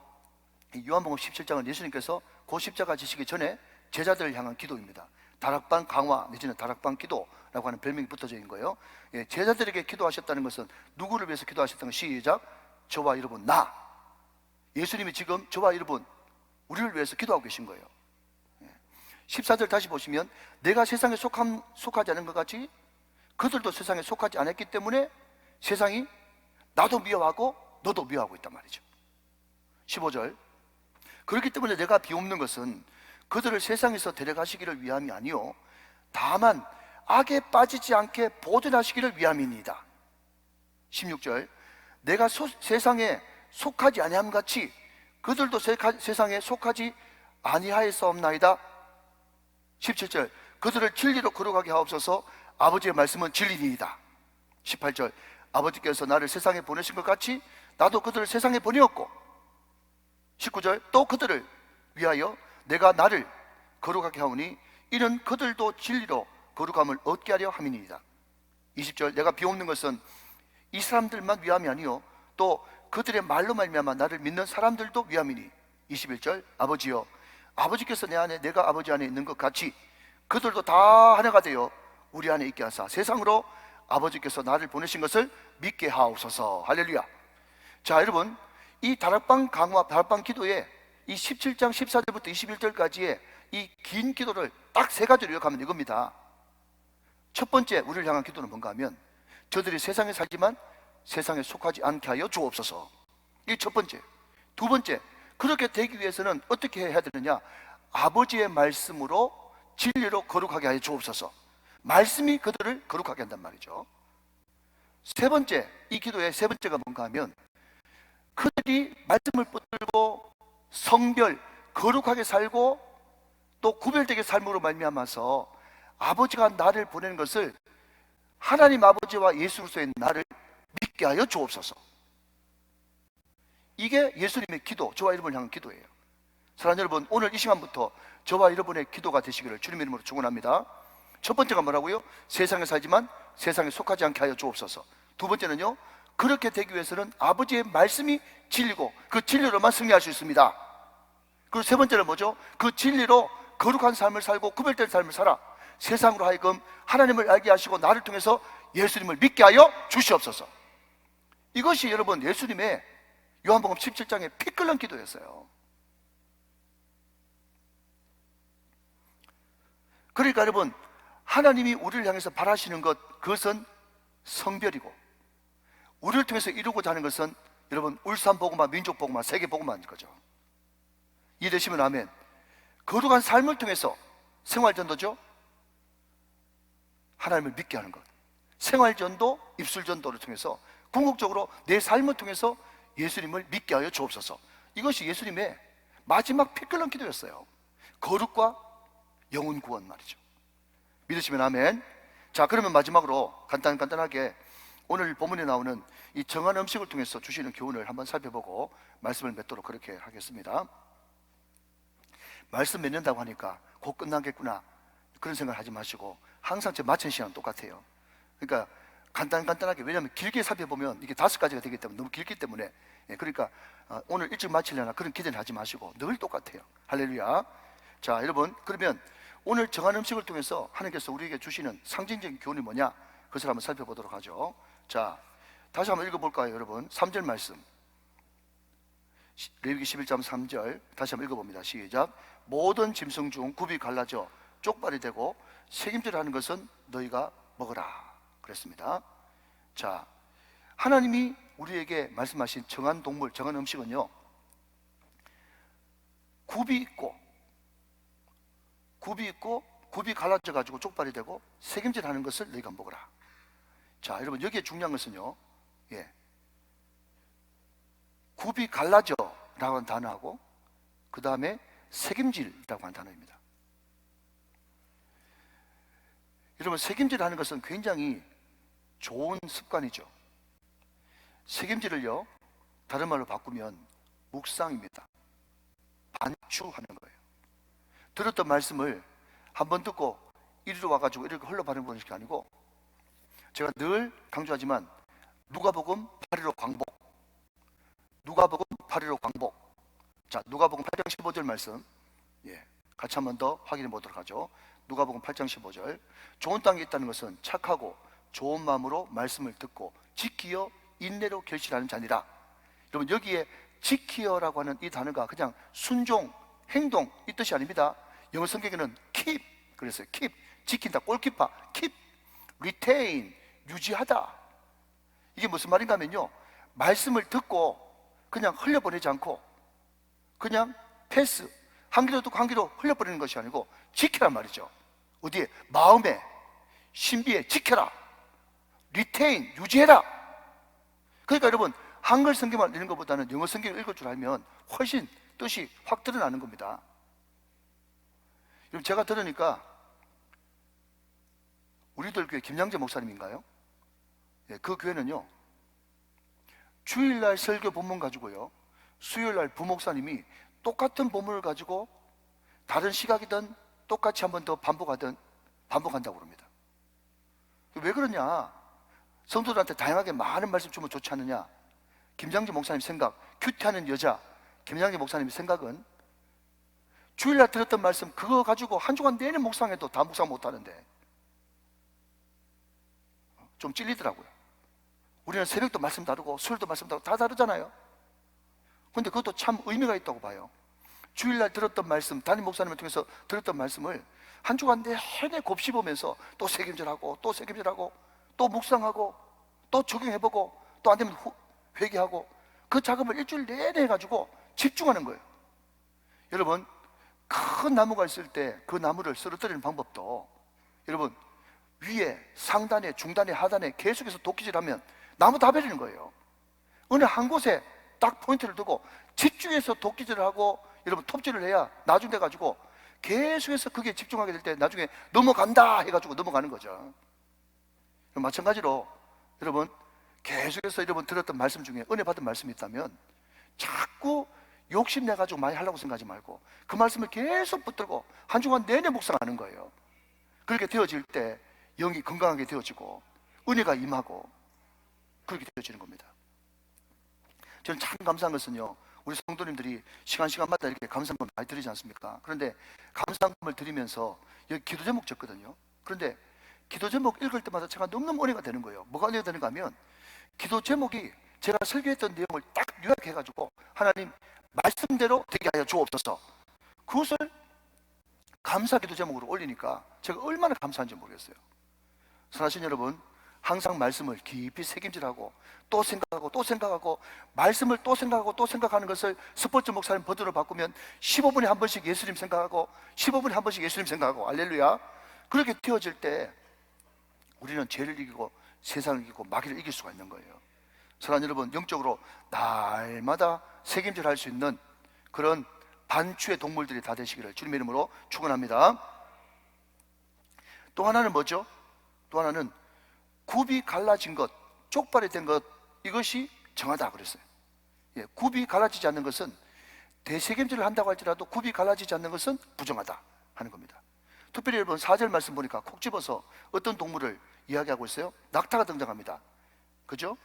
A: 요한복음 17장은 예수님께서 그 십자가 지시기 전에 제자들을 향한 기도입니다. 다락방 강화 내지는 다락방 기도라고 하는 별명이 붙어져 있는 거예요. 예, 제자들에게 기도하셨다는 것은 누구를 위해서 기도하셨다는 것? 시작. 저와 여러분, 나. 예수님이 지금 저와 여러분, 우리를 위해서 기도하고 계신 거예요. 14절 다시 보시면 내가 세상에 속하지 않은 것 같이 그들도 세상에 속하지 않았기 때문에 세상이 나도 미워하고 너도 미워하고 있단 말이죠. 15절 그렇기 때문에 내가 비옵는 것은 그들을 세상에서 데려가시기를 위함이 아니요 다만 악에 빠지지 않게 보존하시기를 위함이니이다. 16절 내가 세상에 속하지 아니함 같이 그들도 세상에 속하지 아니하였사옵나이다. 17절 그들을 진리로 거룩하게 하옵소서. 아버지의 말씀은 진리니이다. 18절 아버지께서 나를 세상에 보내신 것 같이 나도 그들을 세상에 보내었고 19절 또 그들을 위하여 내가 나를 거룩하게 하오니 이는 그들도 진리로 거룩함을 얻게 하려 함이니이다. 20절 내가 비옵는 것은 이 사람들만 위함이 아니요 또 그들의 말로 말미암아 나를 믿는 사람들도 위함이니. 21절 아버지여 아버지께서 내 안에 내가 아버지 안에 있는 것 같이 그들도 다 하나가 되어 우리 안에 있게 하사 세상으로 아버지께서 나를 보내신 것을 믿게 하옵소서. 할렐루야. 자 여러분 이 다락방 강화 다락방 기도에 이 17장 14절부터 21절까지의 이 긴 기도를 딱 세 가지로 요약하면 이겁니다. 첫 번째 우리를 향한 기도는 뭔가 하면 저들이 세상에 살지만 세상에 속하지 않게 하여 주옵소서. 이게 첫 번째. 두 번째 그렇게 되기 위해서는 어떻게 해야 되느냐, 아버지의 말씀으로 진리로 거룩하게 하여 주옵소서. 말씀이 그들을 거룩하게 한단 말이죠. 세 번째, 이 기도의 세 번째가 뭔가 하면 그들이 말씀을 붙들고 성별, 거룩하게 살고 또 구별되게 삶으로 말미암아서 아버지가 나를 보내는 것을 하나님 아버지와 예수로서의 나를 믿게 하여 주옵소서. 이게 예수님의 기도, 저와 여러분을 향한 기도예요. 사랑하는 여러분, 오늘 이 시간부터 저와 여러분의 기도가 되시기를 주님의 이름으로 축원합니다. 첫 번째가 뭐라고요? 세상에 살지만 세상에 속하지 않게 하여 주옵소서. 두 번째는요, 그렇게 되기 위해서는 아버지의 말씀이 진리고 그 진리로만 승리할 수 있습니다. 그리고 세 번째는 뭐죠? 그 진리로 거룩한 삶을 살고 구별된 삶을 살아 세상으로 하여금 하나님을 알게 하시고 나를 통해서 예수님을 믿게 하여 주시옵소서. 이것이 여러분 예수님의 요한복음 17장의 피 끓는 기도였어요. 그러니까 여러분, 하나님이 우리를 향해서 바라시는 것, 그것은 성별이고 우리를 통해서 이루고자 하는 것은 여러분 울산복음화, 민족복음화, 세계복음화인 거죠. 이해되시면 아멘. 거룩한 삶을 통해서 생활전도죠. 하나님을 믿게 하는 것. 생활전도, 입술전도를 통해서 궁극적으로 내 삶을 통해서 예수님을 믿게 하여 주옵소서. 이것이 예수님의 마지막 피 끓는 기도였어요. 거룩과 영혼 구원 말이죠. 믿으시면 아멘. 자, 그러면 마지막으로 간단하게 오늘 본문에 나오는 이 정한 음식을 통해서 주시는 교훈을 한번 살펴보고 말씀을 맺도록 그렇게 하겠습니다. 말씀 맺는다고 하니까 곧 끝나겠구나 그런 생각을 하지 마시고 항상 제 마친 시간은 똑같아요. 그러니까 간단하게, 왜냐하면 길게 살펴보면 이게 5가지가 되기 때문에 너무 길기 때문에, 그러니까 오늘 일찍 마치려나 그런 기대는 하지 마시고 늘 똑같아요. 할렐루야. 자, 여러분, 그러면 오늘 정한 음식을 통해서 하나님께서 우리에게 주시는 상징적인 교훈이 뭐냐, 그것을 한번 살펴보도록 하죠. 자, 다시 한번 읽어볼까요, 여러분? 3절 말씀, 레위기 11장 3절 다시 한번 읽어봅니다. 시작. 모든 짐승 중 굽이 갈라져 쪽발이 되고 새김질하는 것은 너희가 먹으라 그랬습니다. 자, 하나님이 우리에게 말씀하신 정한 동물, 정한 음식은요, 굽이 있고 굽이 갈라져 가지고 쪽발이 되고 새김질하는 것을 너희가 먹으라. 자, 여러분, 여기에 중요한 것은요, 굽이 갈라져 라고 하는 단어하고 그 다음에 새김질이라고 하는 단어입니다. 여러분, 새김질하는 것은 굉장히 좋은 습관이죠. 새김질을요, 다른 말로 바꾸면 묵상입니다. 반추하는 거예요. 들었던 말씀을 한번 듣고 이리로 와가지고 이렇게 흘러가는 것이 아니고, 제가 늘 강조하지만 누가복음 8.15 광복, 누가복음 8.15 광복. 자, 누가복음 8장 15절 말씀, 같이 한 번 더 확인해 보도록 하죠. 누가복음 8장 15절. 좋은 땅에 있다는 것은 착하고 좋은 마음으로 말씀을 듣고 지키어 인내로 결실하는 자니라. 여러분, 여기에 지키어라고 하는 이 단어가 그냥 순종, 행동 이 뜻이 아닙니다. 영어 성경에는 keep 그랬어요. keep 지킨다, 골키퍼 keep, retain 유지하다. 이게 무슨 말인가 하면요, 말씀을 듣고 그냥 흘려보내지 않고 그냥 패스, 한 귀로 듣고 한 귀로 흘려버리는 것이 아니고 지켜란 말이죠. 어디에? 마음에, 신비에 지켜라. retain 유지해라. 그러니까 여러분, 한글 성경만 읽는 것보다는 영어 성경을 읽을 줄 알면 훨씬 뜻이 확 드러나는 겁니다. 여러분, 제가 들으니까 우리들 교회 김양재 목사님인가요? 예, 그 교회는요, 주일날 설교 본문 가지고요, 수요일날 부목사님이 똑같은 본문을 가지고 다른 시각이든 똑같이 한 번 더 반복한다고 그럽니다. 왜 그러냐? 성도들한테 다양하게 많은 말씀 주면 좋지 않느냐? 김장재 목사님 생각, 큐티하는 여자 김장재 목사님 생각은 주일날 들었던 말씀 그거 가지고 한 주간 내내 묵상해도 다 묵상 못하는데 좀 찔리더라고요. 우리는 새벽도 말씀 다르고 수요일도 말씀 다르고 다 다르잖아요. 근데 그것도 참 의미가 있다고 봐요. 주일날 들었던 말씀, 담임 목사님을 통해서 들었던 말씀을 한 주간 내내 곱씹으면서 또 새김질하고 또 새김질하고 또 묵상하고 또 적용해보고 또 안 되면 회개하고 그 작업을 일주일 내내 해가지고 집중하는 거예요. 여러분, 큰 나무가 있을 때 그 나무를 쓰러뜨리는 방법도 여러분 위에 상단에 중단에 하단에 계속해서 도끼질하면 나무 다 베리는 거예요. 어느 한 곳에 딱 포인트를 두고 집중해서 도끼질을 하고 여러분 톱질을 해야 나중 돼가지고 계속해서 그게 집중하게 될 때 나중에 넘어간다 해가지고 넘어가는 거죠. 마찬가지로 여러분 계속해서 여러분 들었던 말씀 중에 은혜 받은 말씀이 있다면 자꾸 욕심내가지고 많이 하려고 생각하지 말고 그 말씀을 계속 붙들고 한 주간 내내 묵상하는 거예요. 그렇게 되어질 때 영이 건강하게 되어지고 은혜가 임하고 그렇게 되어지는 겁니다. 저는 참 감사한 것은요, 우리 성도님들이 시간마다 이렇게 감사함을 많이 드리지 않습니까? 그런데 감사함을 드리면서 여기 기도 제목 적거든요. 그런데 기도 제목 읽을 때마다 제가 너무너무 은혜가 되는 거예요. 뭐가 은혜가 되는가 하면 기도 제목이 제가 설교했던 내용을 딱 요약해가지고 하나님 말씀대로 되게 하여 주옵소서, 그것을 감사 기도 제목으로 올리니까 제가 얼마나 감사한지 모르겠어요. 사랑하신 여러분, 항상 말씀을 깊이 새김질하고 또 생각하고 또 생각하고 말씀을 또 생각하고 또 생각하는 것을 스포츠 목사님 버전으로 바꾸면 15분에 한 번씩 예수님 생각하고 15분에 한 번씩 예수님 생각하고 할렐루야. 그렇게 되어질 때 우리는 죄를 이기고 세상을 이기고 마귀를 이길 수가 있는 거예요. 사랑하는 여러분, 영적으로 날마다 새김질할 수 있는 그런 반추의 동물들이 다 되시기를 주님의 이름으로 축원합니다. 또 하나는 뭐죠? 또 하나는 굽이 갈라진 것, 쪽발이 된 것, 이것이 정하다 그랬어요. 예, 굽이 갈라지지 않는 것은 대세겜질을 한다고 할지라도 굽이 갈라지지 않는 것은 부정하다 하는 겁니다. 특별히 여러분 4절 말씀 보니까 콕 집어서 어떤 동물을 이야기하고 있어요? 낙타가 등장합니다. 그죠?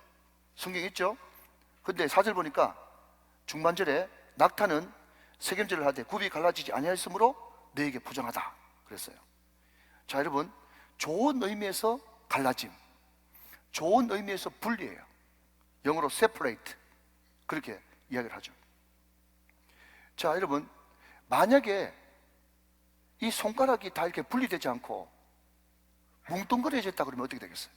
A: 성경에 있죠? 근데 4절 보니까 중반절에 낙타는 세겜질을 하되 굽이 갈라지지 아니하였으므로 너에게 부정하다 그랬어요. 자, 여러분, 좋은 의미에서 갈라짐, 좋은 의미에서 분리해요. 영어로 separate, 그렇게 이야기를 하죠. 자, 여러분, 만약에 이 손가락이 다 이렇게 분리되지 않고 뭉뚱그려져 있다 그러면 어떻게 되겠어요?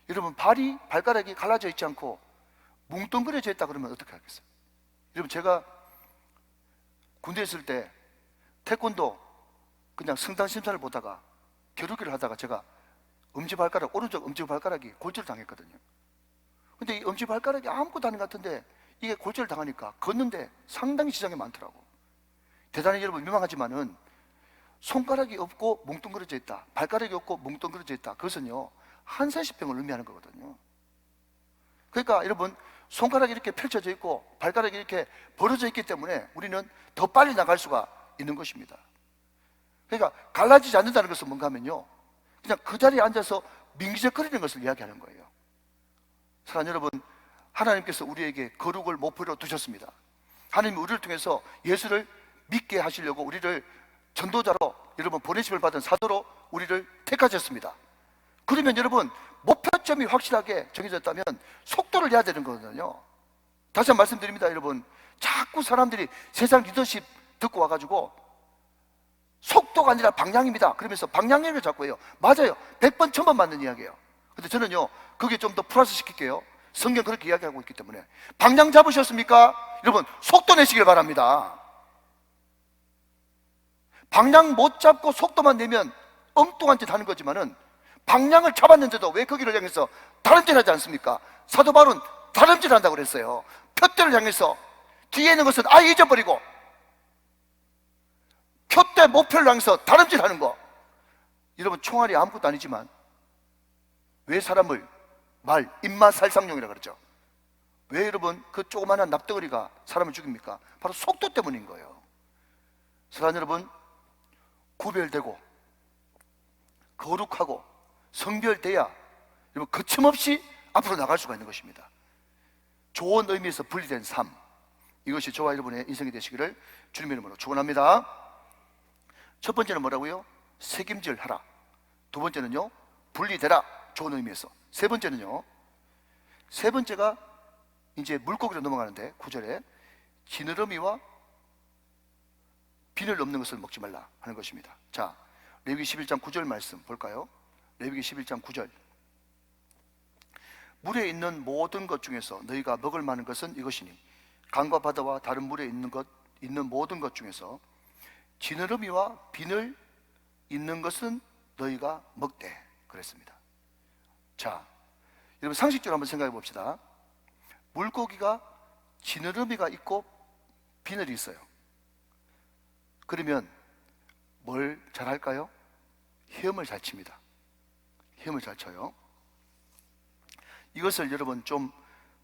A: 여러분, 발가락이 갈라져 있지 않고 뭉뚱그려져 있다 그러면 어떻게 하겠어요? 여러분, 제가 군대에 있을 때 태권도 그냥 승단 심사를 보다가 겨루기를 하다가 제가 오른쪽 엄지발가락이 골절 당했거든요. 근데 이 엄지발가락이 아무것도 아닌 것 같은데 이게 골절 당하니까 걷는데 상당히 지장이 많더라고. 대단히 여러분 민망하지만은 손가락이 없고 뭉뚱그려져 있다, 발가락이 없고 뭉뚱그려져 있다, 그것은요 한센시병을 의미하는 거거든요. 그러니까 여러분, 손가락이 이렇게 펼쳐져 있고 발가락이 이렇게 벌어져 있기 때문에 우리는 더 빨리 나갈 수가 있는 것입니다. 그러니까 갈라지지 않는다는 것은 뭔가 하면요, 그냥 그 자리에 앉아서 민기적거리는 것을 이야기하는 거예요. 사랑하는 여러분, 하나님께서 우리에게 거룩을 목표로 두셨습니다. 하나님이 우리를 통해서 예수를 믿게 하시려고 우리를 전도자로 여러분 보내심을 받은 사도로 우리를 택하셨습니다. 그러면 여러분, 목표점이 확실하게 정해졌다면 속도를 내야 되는 거거든요. 다시 한번 말씀드립니다. 여러분, 자꾸 사람들이 세상 리더십 듣고 와가지고 속도가 아니라 방향입니다. 그러면서 방향력을 자꾸 해요. 맞아요. 100번 1000번 맞는 이야기예요. 근데 저는요 거기에 좀 더 플러스 시킬게요. 성경 그렇게 이야기하고 있기 때문에 방향 잡으셨습니까? 여러분 속도 내시길 바랍니다. 방향 못 잡고 속도만 내면 엉뚱한 짓 하는 거지만은 방향을 잡았는데도 왜 거기를 향해서 다른 짓 하지 않습니까? 사도 바울은 다른 짓 한다고 그랬어요. 표대를 향해서 뒤에 있는 것은 아예 잊어버리고 표대 목표를 향해서 다른 짓 하는 거. 여러분 총알이 아무것도 아니지만 왜 사람을 입맛 살상용이라 그러죠? 왜 여러분 그 조그마한 납덩어리가 사람을 죽입니까? 바로 속도 때문인 거예요. 사랑하는 여러분, 구별되고 거룩하고 성별돼야 여러분 거침없이 앞으로 나갈 수가 있는 것입니다. 좋은 의미에서 분리된 삶, 이것이 저와 여러분의 인생이 되시기를 주님의 이름으로 축원합니다. 첫 번째는 뭐라고요? 책임질 하라. 두 번째는요, 분리되라. 좋은 의미에서. 세 번째는요, 세 번째가 이제 물고기로 넘어가는데 9절에 지느러미와 비늘 없는 것을 먹지 말라 하는 것입니다. 자, 레위기 11장 9절 말씀 볼까요? 레위기 11장 9절. 물에 있는 모든 것 중에서 너희가 먹을 만한 것은 이것이니 강과 바다와 다른 물에 있는 모든 것 중에서 지느러미와 비늘 있는 것은 너희가 먹되 그랬습니다. 자, 여러분 상식적으로 한번 생각해 봅시다. 물고기가 지느러미가 있고 비늘이 있어요. 그러면 뭘 잘 할까요? 헤엄을 잘 칩니다. 헤엄을 잘 쳐요. 이것을 여러분 좀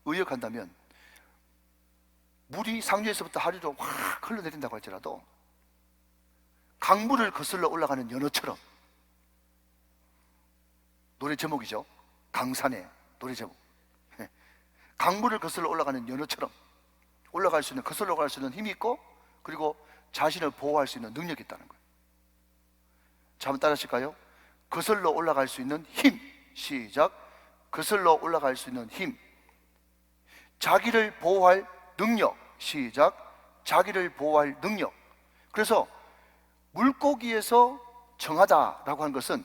A: 의역한다면 물이 상류에서부터 하류로 확 흘러내린다고 할지라도 강물을 거슬러 올라가는 연어처럼, 노래 제목이죠. 강산의 노래 제목. 강물을 거슬러 올라가는 연어처럼 올라갈 수 있는, 거슬러 올라갈 수 있는 힘이 있고, 그리고 자신을 보호할 수 있는 능력이 있다는 거예요. 자, 한번 따라 하실까요? 거슬러 올라갈 수 있는 힘. 시작. 거슬러 올라갈 수 있는 힘. 자기를 보호할 능력. 시작. 자기를 보호할 능력. 그래서 물고기에서 정하다라고 하는 것은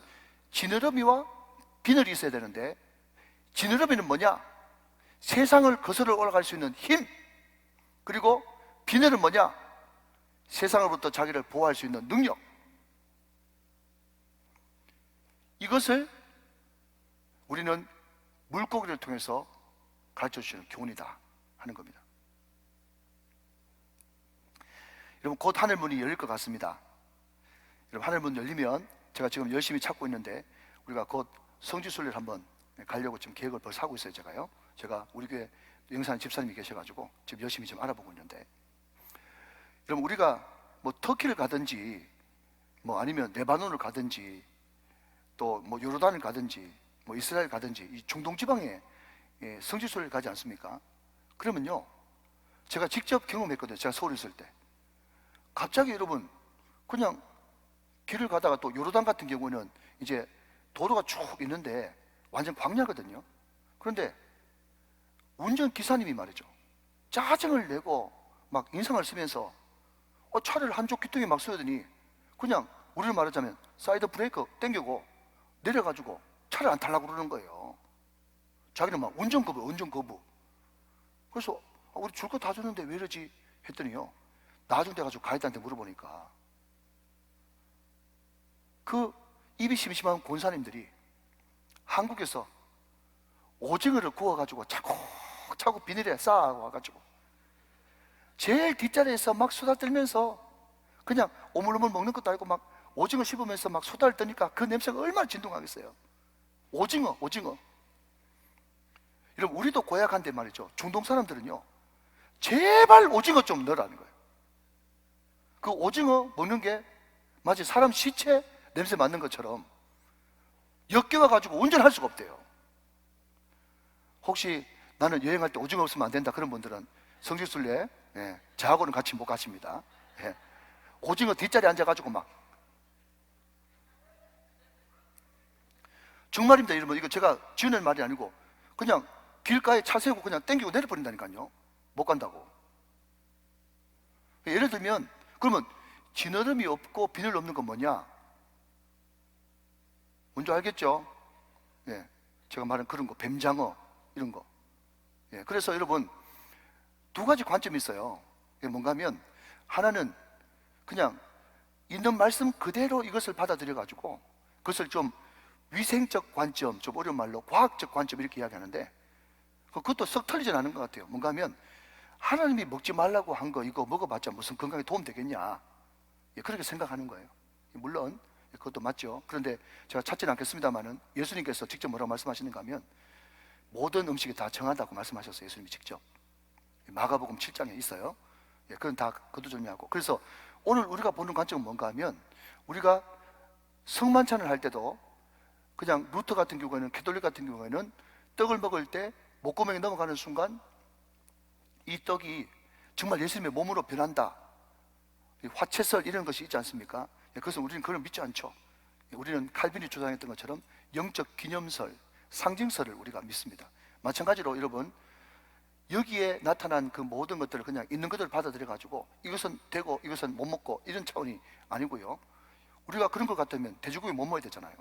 A: 지느러미와 비늘이 있어야 되는데, 지느러미는 뭐냐? 세상을 거슬러 올라갈 수 있는 힘. 그리고 비늘은 뭐냐? 세상으로부터 자기를 보호할 수 있는 능력. 이것을 우리는 물고기를 통해서 가르쳐주시는 교훈이다 하는 겁니다. 여러분 곧 하늘문이 열릴 것 같습니다. 여러분 하늘문 열리면 제가 지금 열심히 찾고 있는데 우리가 곧 성지순례를 한번 가려고 지금 계획을 벌써 하고 있어요. 제가 우리 교회 영산 집사님이 계셔가지고 지금 열심히 좀 알아보고 있는데, 여러분 우리가 뭐 터키를 가든지 뭐 아니면 레바논을 가든지 또 뭐 요르단을 가든지 뭐 이스라엘 가든지 이 중동 지방에 성지순례를 가지 않습니까? 그러면요, 제가 직접 경험했거든요. 제가 서울에 있을 때 갑자기 여러분 그냥 길을 가다가, 또 요르단 같은 경우는 이제 도로가 쭉 있는데 완전 광야거든요. 그런데 운전기사님이 말이죠, 짜증을 내고 막 인상을 쓰면서 차를 한쪽 귀퉁이에 막 세우더니 그냥 우리를 말하자면 사이드 브레이크 땡기고 내려가지고 차를 안 타려고 그러는 거예요. 자기는 막 운전 거부. 그래서 우리 줄 거 다 줬는데 왜 이러지 했더니요, 나중 돼가지고 가이드한테 물어보니까 그 입이 심심한 권사님들이 한국에서 오징어를 구워가지고 차곡차곡 비닐에 쌓아와가지고 제일 뒷자리에서 막 수다 떨면서 그냥 오물오물 먹는 것도 아니고 막 오징어 씹으면서 막 수다를 떠니까 그 냄새가 얼마나 진동하겠어요. 오징어. 여러분 우리도 고약한데 말이죠, 중동 사람들은요 제발 오징어 좀 넣으라는 거예요. 그 오징어 먹는 게 마치 사람 시체 냄새 맡는 것처럼 역겨워가지고 운전할 수가 없대요. 혹시 나는 여행할 때 오징어 없으면 안 된다 그런 분들은 성지순례 저하고는 같이 못 가십니다. 오징어 뒷자리에 앉아가지고 막, 정말입니다 여러분. 이거 제가 지어낸 말이 아니고 그냥 길가에 차 세우고 그냥 땡기고 내려버린다니까요. 못 간다고. 예를 들면 그러면 지느러미 없고 비늘 없는 건 뭐냐? 뭔지 알겠죠? 예, 제가 말한 그런 거, 뱀장어 이런 거. 예, 그래서 여러분 두 가지 관점이 있어요. 이게 뭔가 하면 하나는 그냥 있는 말씀 그대로 이것을 받아들여 가지고 그것을 좀 위생적 관점, 좀 어려운 말로 과학적 관점 이렇게 이야기하는데 그것도 썩 틀리진 않은 것 같아요. 뭔가 하면 하나님이 먹지 말라고 한 거 이거 먹어봤자 무슨 건강에 도움 되겠냐, 예, 그렇게 생각하는 거예요. 물론 그것도 맞죠. 그런데 제가 찾지는 않겠습니다만은 예수님께서 직접 뭐라고 말씀하시는가 하면 모든 음식이 다 정하다고 말씀하셨어요. 예수님이 직접. 마가복음 7장에 있어요. 예, 그건 다 거두절미하고. 그래서 오늘 우리가 보는 관점은 뭔가 하면 우리가 성만찬을 할 때도 그냥 루터 같은 경우에는, 캐톨릭 같은 경우에는 떡을 먹을 때 목구멍에 넘어가는 순간 이 떡이 정말 예수님의 몸으로 변한다, 화채설 이런 것이 있지 않습니까? 그것은 우리는 그걸 믿지 않죠. 우리는 칼빈이 주장했던 것처럼 영적 기념설, 상징설을 우리가 믿습니다. 마찬가지로 여러분 여기에 나타난 그 모든 것들을 그냥 있는 것들을 받아들여 가지고 이것은 되고 이것은 못 먹고 이런 차원이 아니고요. 우리가 그런 것 같으면 돼지고기 못 먹어야 되잖아요.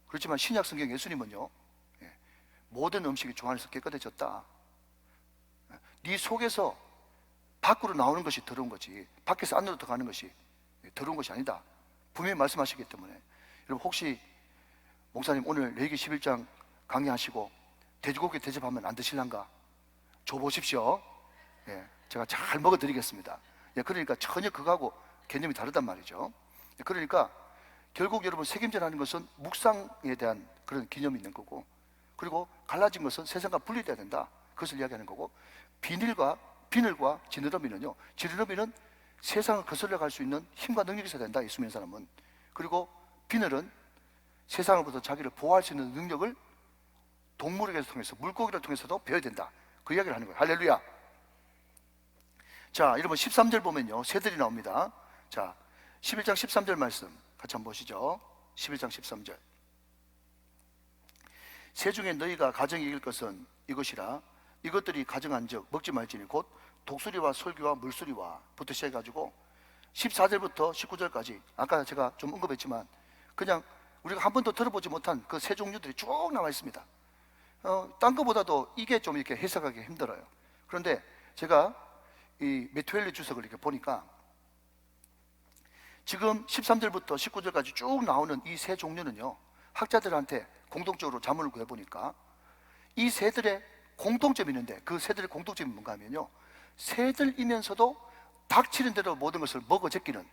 A: 그렇지만 신약 성경 예수님은요, 모든 음식이 종 안에서 깨끗해졌다. 네 속에서 밖으로 나오는 것이 더러운 거지 밖에서 안으로 들어가는 것이 더러운 것이 아니다, 분명히 말씀하시기 때문에 여러분 혹시 목사님 오늘 레위기 11장 강의하시고 돼지고기 대접하면 안 드실란가? 줘보십시오. 예, 제가 잘 먹어드리겠습니다. 예, 그러니까 전혀 그거하고 개념이 다르단 말이죠. 예, 그러니까 결국 여러분 책임져라는 것은 묵상에 대한 그런 개념이 있는 거고, 그리고 갈라진 것은 세상과 분리돼야 된다, 그것을 이야기하는 거고, 비늘과 지느러미는요, 지느러미는 세상을 거슬러 갈 수 있는 힘과 능력이 있어야 된다, 예수 믿는 사람은. 그리고 비늘은 세상으로부터 자기를 보호할 수 있는 능력을 동물에게 통해서, 물고기를 통해서도 배워야 된다, 그 이야기를 하는 거예요. 할렐루야. 자, 여러분 13절 보면요 새들이 나옵니다. 자, 11장 13절 말씀 같이 한번 보시죠. 11장 13절. 새 중에 너희가 가정에 이길 것은 이것이라. 이것들이 가정한즉 먹지 말지니 곧 독수리와 솔기와 물수리와 부터 시작해가지고 14절부터 19절까지 아까 제가 좀 언급했지만 그냥 우리가 한 번도 들어보지 못한 그 새 종류들이 쭉 나와 있습니다. 딴 것보다도 이게 좀 이렇게 해석하기 힘들어요. 그런데 제가 이 메투엘리 주석을 이렇게 보니까 지금 13절부터 19절까지 쭉 나오는 이 새 종류는요, 학자들한테 공통적으로 자문을 구해보니까 이 새들의 공통점이 있는데, 그 새들의 공통점이 뭔가 하면요, 새들이면서도 닥치는 대로 모든 것을 먹어 제끼는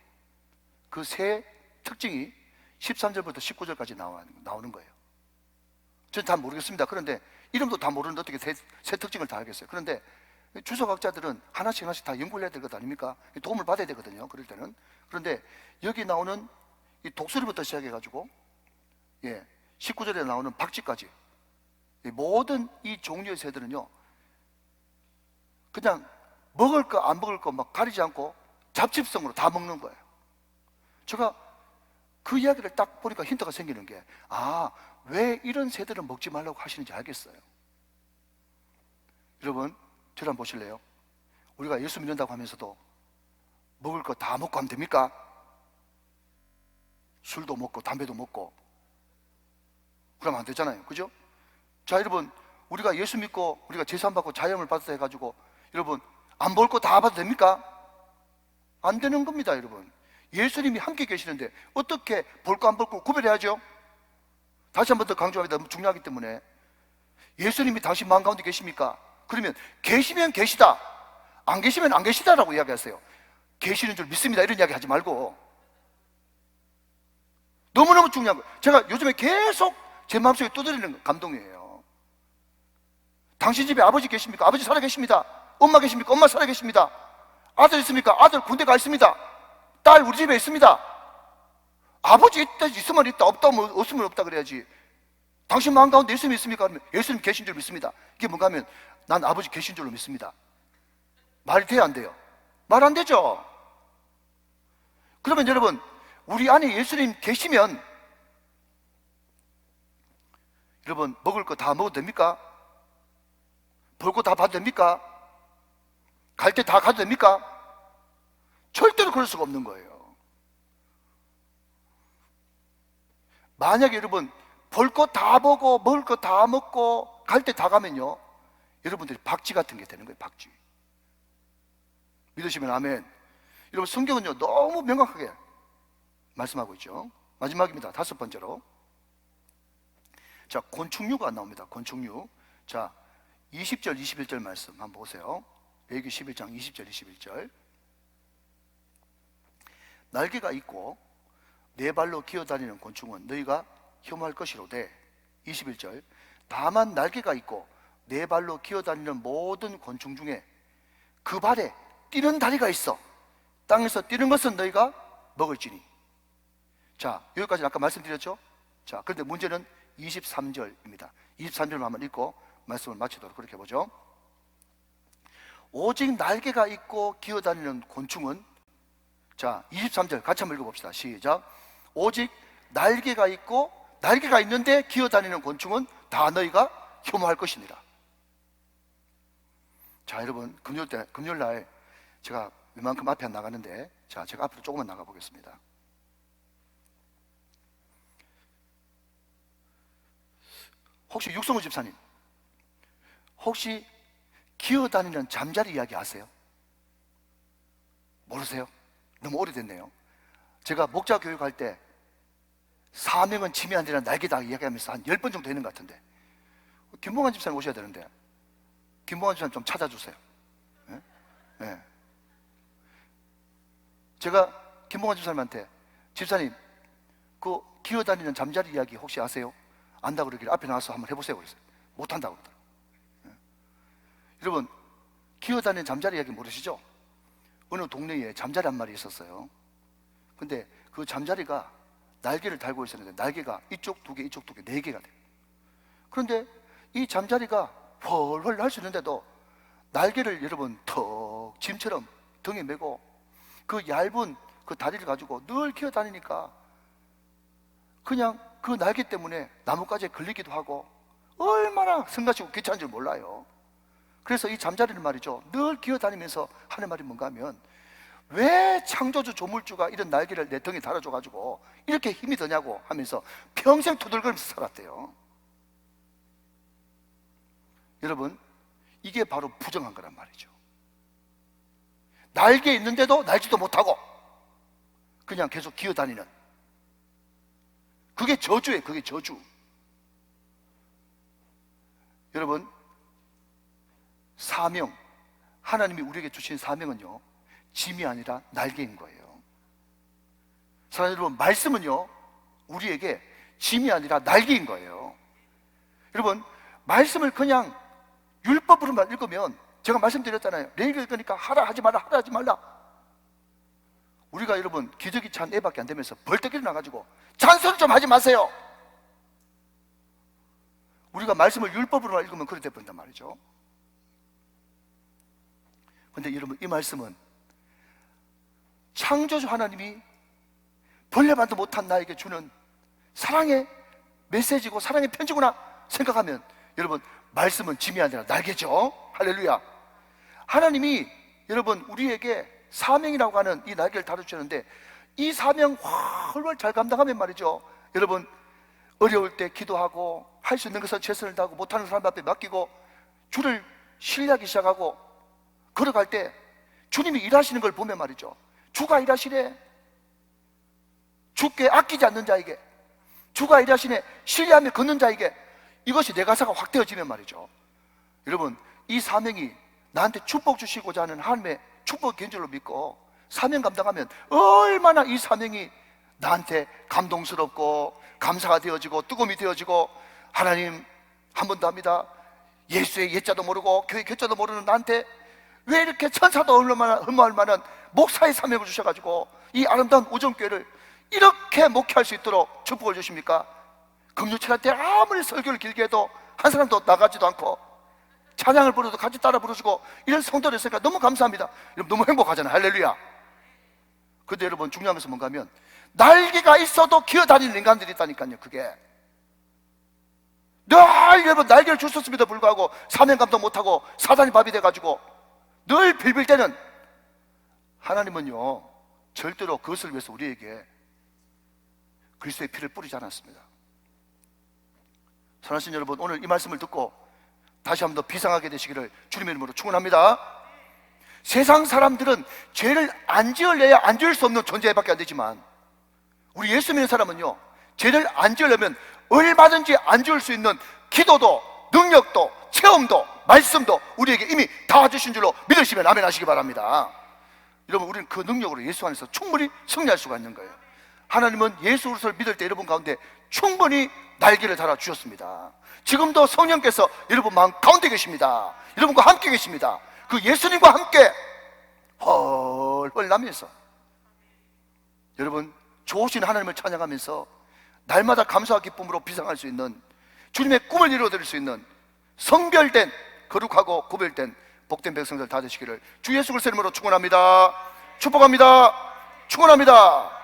A: 그 새 특징이 13절부터 19절까지 나오는 거예요. 저는 다 모르겠습니다. 그런데 이름도 다 모르는데 어떻게 새 특징을 다 알겠어요? 그런데 주석학자들은 하나씩 다 연구를 해야 될 것 아닙니까? 도움을 받아야 되거든요, 그럴 때는. 그런데 여기 나오는 이 독수리부터 시작해가지고 19절에 나오는 박쥐까지 모든 이 종류의 새들은요, 그냥 먹을 거 안 먹을 거 막 가리지 않고 잡집성으로 다 먹는 거예요. 제가 그 이야기를 딱 보니까 힌트가 생기는 게, 왜 이런 새들은 먹지 말라고 하시는지 알겠어요. 여러분 저를 한번 보실래요? 우리가 예수 믿는다고 하면서도 먹을 거 다 먹고 하면 됩니까? 술도 먹고 담배도 먹고 그러면 안 되잖아요, 그죠? 자, 여러분 우리가 예수 믿고 우리가 제산 받고 자유함을 받았다 해가지고 여러분 안 볼 거 다 봐도 됩니까? 안 되는 겁니다. 여러분 예수님이 함께 계시는데 어떻게 볼 거 안 볼 거 구별해야죠? 다시 한 번 더 강조합니다. 너무 중요하기 때문에. 예수님이 당신 마음 가운데 계십니까? 그러면 계시면 계시다, 안 계시면 안 계시다라고 이야기하세요. 계시는 줄 믿습니다 이런 이야기 하지 말고. 너무너무 중요한 거예요. 제가 요즘에 계속 제 마음속에 떠들이는 감동이에요. 당신 집에 아버지 계십니까? 아버지 살아 계십니다. 엄마 계십니까? 엄마 살아 계십니다. 아들 있습니까? 아들 군대 가 있습니다. 딸 우리 집에 있습니다. 아버지 있다, 있으면 있다, 없다, 없으면 없다 그래야지. 당신 마음 가운데 예수님 있습니까? 그러면 예수님 계신 줄 믿습니다. 이게 뭔가 하면 난 아버지 계신 줄로 믿습니다. 말이 돼요, 안 돼요? 말 안 되죠? 그러면 여러분 우리 안에 예수님 계시면 여러분 먹을 거 다 먹어도 됩니까? 볼 거 다 봐도 됩니까? 갈 때 다 가도 됩니까? 절대로 그럴 수가 없는 거예요. 만약에 여러분 볼 거 다 보고 먹을 거 다 먹고 갈 때 다 가면요, 여러분들이 박쥐 같은 게 되는 거예요. 박쥐. 믿으시면 아멘. 여러분 성경은요 너무 명확하게 말씀하고 있죠. 마지막입니다. 5번째로. 자, 곤충류가 나옵니다. 곤충류. 자, 20절 21절 말씀 한번 보세요. 레위기 11장 20절 21절. 날개가 있고 네 발로 기어다니는 곤충은 너희가 혐오할 것이로되, 21절, 다만 날개가 있고 네 발로 기어다니는 모든 곤충 중에 그 발에 뛰는 다리가 있어 땅에서 뛰는 것은 너희가 먹을지니. 자, 여기까지 아까 말씀드렸죠. 자, 그런데 문제는 23절입니다 23절만 한번 읽고 말씀을 마치도록 그렇게 보죠. 오직 날개가 있고 기어다니는 곤충은, 자, 23절 같이 한번 읽어봅시다. 시작. 오직 날개가 있고, 날개가 있는데 기어다니는 곤충은 다 너희가 혐오할 것이니라. 자, 여러분 금요일날 제가 이만큼 앞에 안 나가는데, 자, 제가 앞으로 조금만 나가 보겠습니다. 혹시 육성우 집사님, 혹시 기어다니는 잠자리 이야기 아세요? 모르세요? 너무 오래됐네요. 제가 목자 교육할 때 사명은 짐이 안 되는 날개다 이야기하면서 한 10번 정도 되는 것 같은데, 김봉환 집사님 오셔야 되는데 김봉환 집사님 좀 찾아주세요. 네? 네. 제가 김봉환 집사님한테, 집사님 그 기어다니는 잠자리 이야기 혹시 아세요? 안다고 그러길래 앞에 나와서 한번 해보세요 그랬어요. 못한다고 그러더라고요. 네. 여러분 기어다니는 잠자리 이야기 모르시죠? 어느 동네에 잠자리 한 마리 있었어요. 근데 그 잠자리가 날개를 달고 있었는데 날개가 이쪽 2개 이쪽 2개 4개가 돼요. 그런데 이 잠자리가 헐헐 날 수 있는데도 날개를 여러분 턱 짐처럼 등에 메고 그 얇은 그 다리를 가지고 늘 기어다니니까 그냥 그 날개 때문에 나뭇가지에 걸리기도 하고 얼마나 성가시고 귀찮은 줄 몰라요. 그래서 이 잠자리는 말이죠, 늘 기어다니면서 하는 말이 뭔가 하면, 왜 창조주 조물주가 이런 날개를 내 등에 달아줘가지고 이렇게 힘이 드냐고 하면서 평생 투덜거리면서 살았대요. 여러분 이게 바로 부정한 거란 말이죠. 날개 있는데도 날지도 못하고 그냥 계속 기어다니는, 그게 저주예요. 그게 저주. 여러분 사명, 하나님이 우리에게 주신 사명은요 짐이 아니라 날개인 거예요. 사랑하는 여러분, 말씀은요 우리에게 짐이 아니라 날개인 거예요. 여러분 말씀을 그냥 율법으로만 읽으면, 제가 말씀드렸잖아요. 레위기 읽으니까 하라 하지 말라 하라 하지 말라. 우리가 여러분 기저귀 찬 애밖에 안 되면서 벌떡 일어나가지고 잔소리 좀 하지 마세요. 우리가 말씀을 율법으로만 읽으면 그렇게 돼버린단 말이죠. 근데 여러분 이 말씀은 창조주 하나님이 벌레만도 못한 나에게 주는 사랑의 메시지고 사랑의 편지구나 생각하면, 여러분 말씀은 짐이 아니라 날개죠. 할렐루야. 하나님이 여러분 우리에게 사명이라고 하는 이 날개를 다뤄주셨는데, 이 사명 훨훨 잘 감당하면 말이죠, 여러분 어려울 때 기도하고 할 수 있는 것을 최선을 다하고 못하는 사람 앞에 맡기고 주를 신뢰하기 시작하고 걸어갈 때 주님이 일하시는 걸 보면 말이죠, 주가 일하시네, 주께 아끼지 않는 자에게, 주가 일하시네, 신뢰하며 걷는 자에게 이것이 내 가사가 확되어지면 말이죠, 여러분 이 사명이 나한테 축복 주시고자 하는 하나님의 축복 견줄로 믿고 사명 감당하면 얼마나 이 사명이 나한테 감동스럽고 감사가 되어지고 뜨거움이 되어지고, 하나님 한 번 더 합니다, 예수의 예자도 모르고 교회 교자도 모르는 나한테 왜 이렇게 천사도 흠모할 만한 목사의 사명을 주셔가지고 이 아름다운 오정교회를 이렇게 목회할 수 있도록 축복을 주십니까? 금요철 때 아무리 설교를 길게 해도 한 사람도 나가지도 않고 찬양을 부르도 같이 따라 부르시고 이런 성도를 했으니까 너무 감사합니다. 여러분 너무 행복하잖아요. 할렐루야. 근데 여러분 중요한 것은 뭔가 하면, 날개가 있어도 기어다니는 인간들이 있다니까요. 그게 늘 여러분 날개를 주셨음에도 불구하고 사명 감당 못하고 사단이 밥이 돼가지고 늘 빌빌대는 하나님은요 절대로 그것을 위해서 우리에게 그리스도의 피를 뿌리지 않았습니다. 사랑하신 여러분, 오늘 이 말씀을 듣고 다시 한 번 더 비상하게 되시기를 주님의 이름으로 축원합니다. 세상 사람들은 죄를 안 지으려야 안 지을 수 없는 존재밖에 안 되지만 우리 예수 믿는 사람은요 죄를 안 지으려면 얼마든지 안 지을 수 있는 기도도 능력도 체험도 말씀도 우리에게 이미 다 주신 줄로 믿으시면 아멘 하시기 바랍니다. 여러분, 우리는 그 능력으로 예수 안에서 충분히 승리할 수가 있는 거예요. 하나님은 예수 그리스도를 믿을 때 여러분 가운데 충분히 날개를 달아 주셨습니다. 지금도 성령께서 여러분 마음 가운데 계십니다. 여러분과 함께 계십니다. 그 예수님과 함께 헐헐 나면서 여러분 좋으신 하나님을 찬양하면서 날마다 감사와 기쁨으로 비상할 수 있는 주님의 꿈을 이루어드릴 수 있는 성별된 거룩하고 구별된 복된 백성들 다 되시기를 주 예수 그리스도 이름으로 축원합니다. 축복합니다. 축원합니다.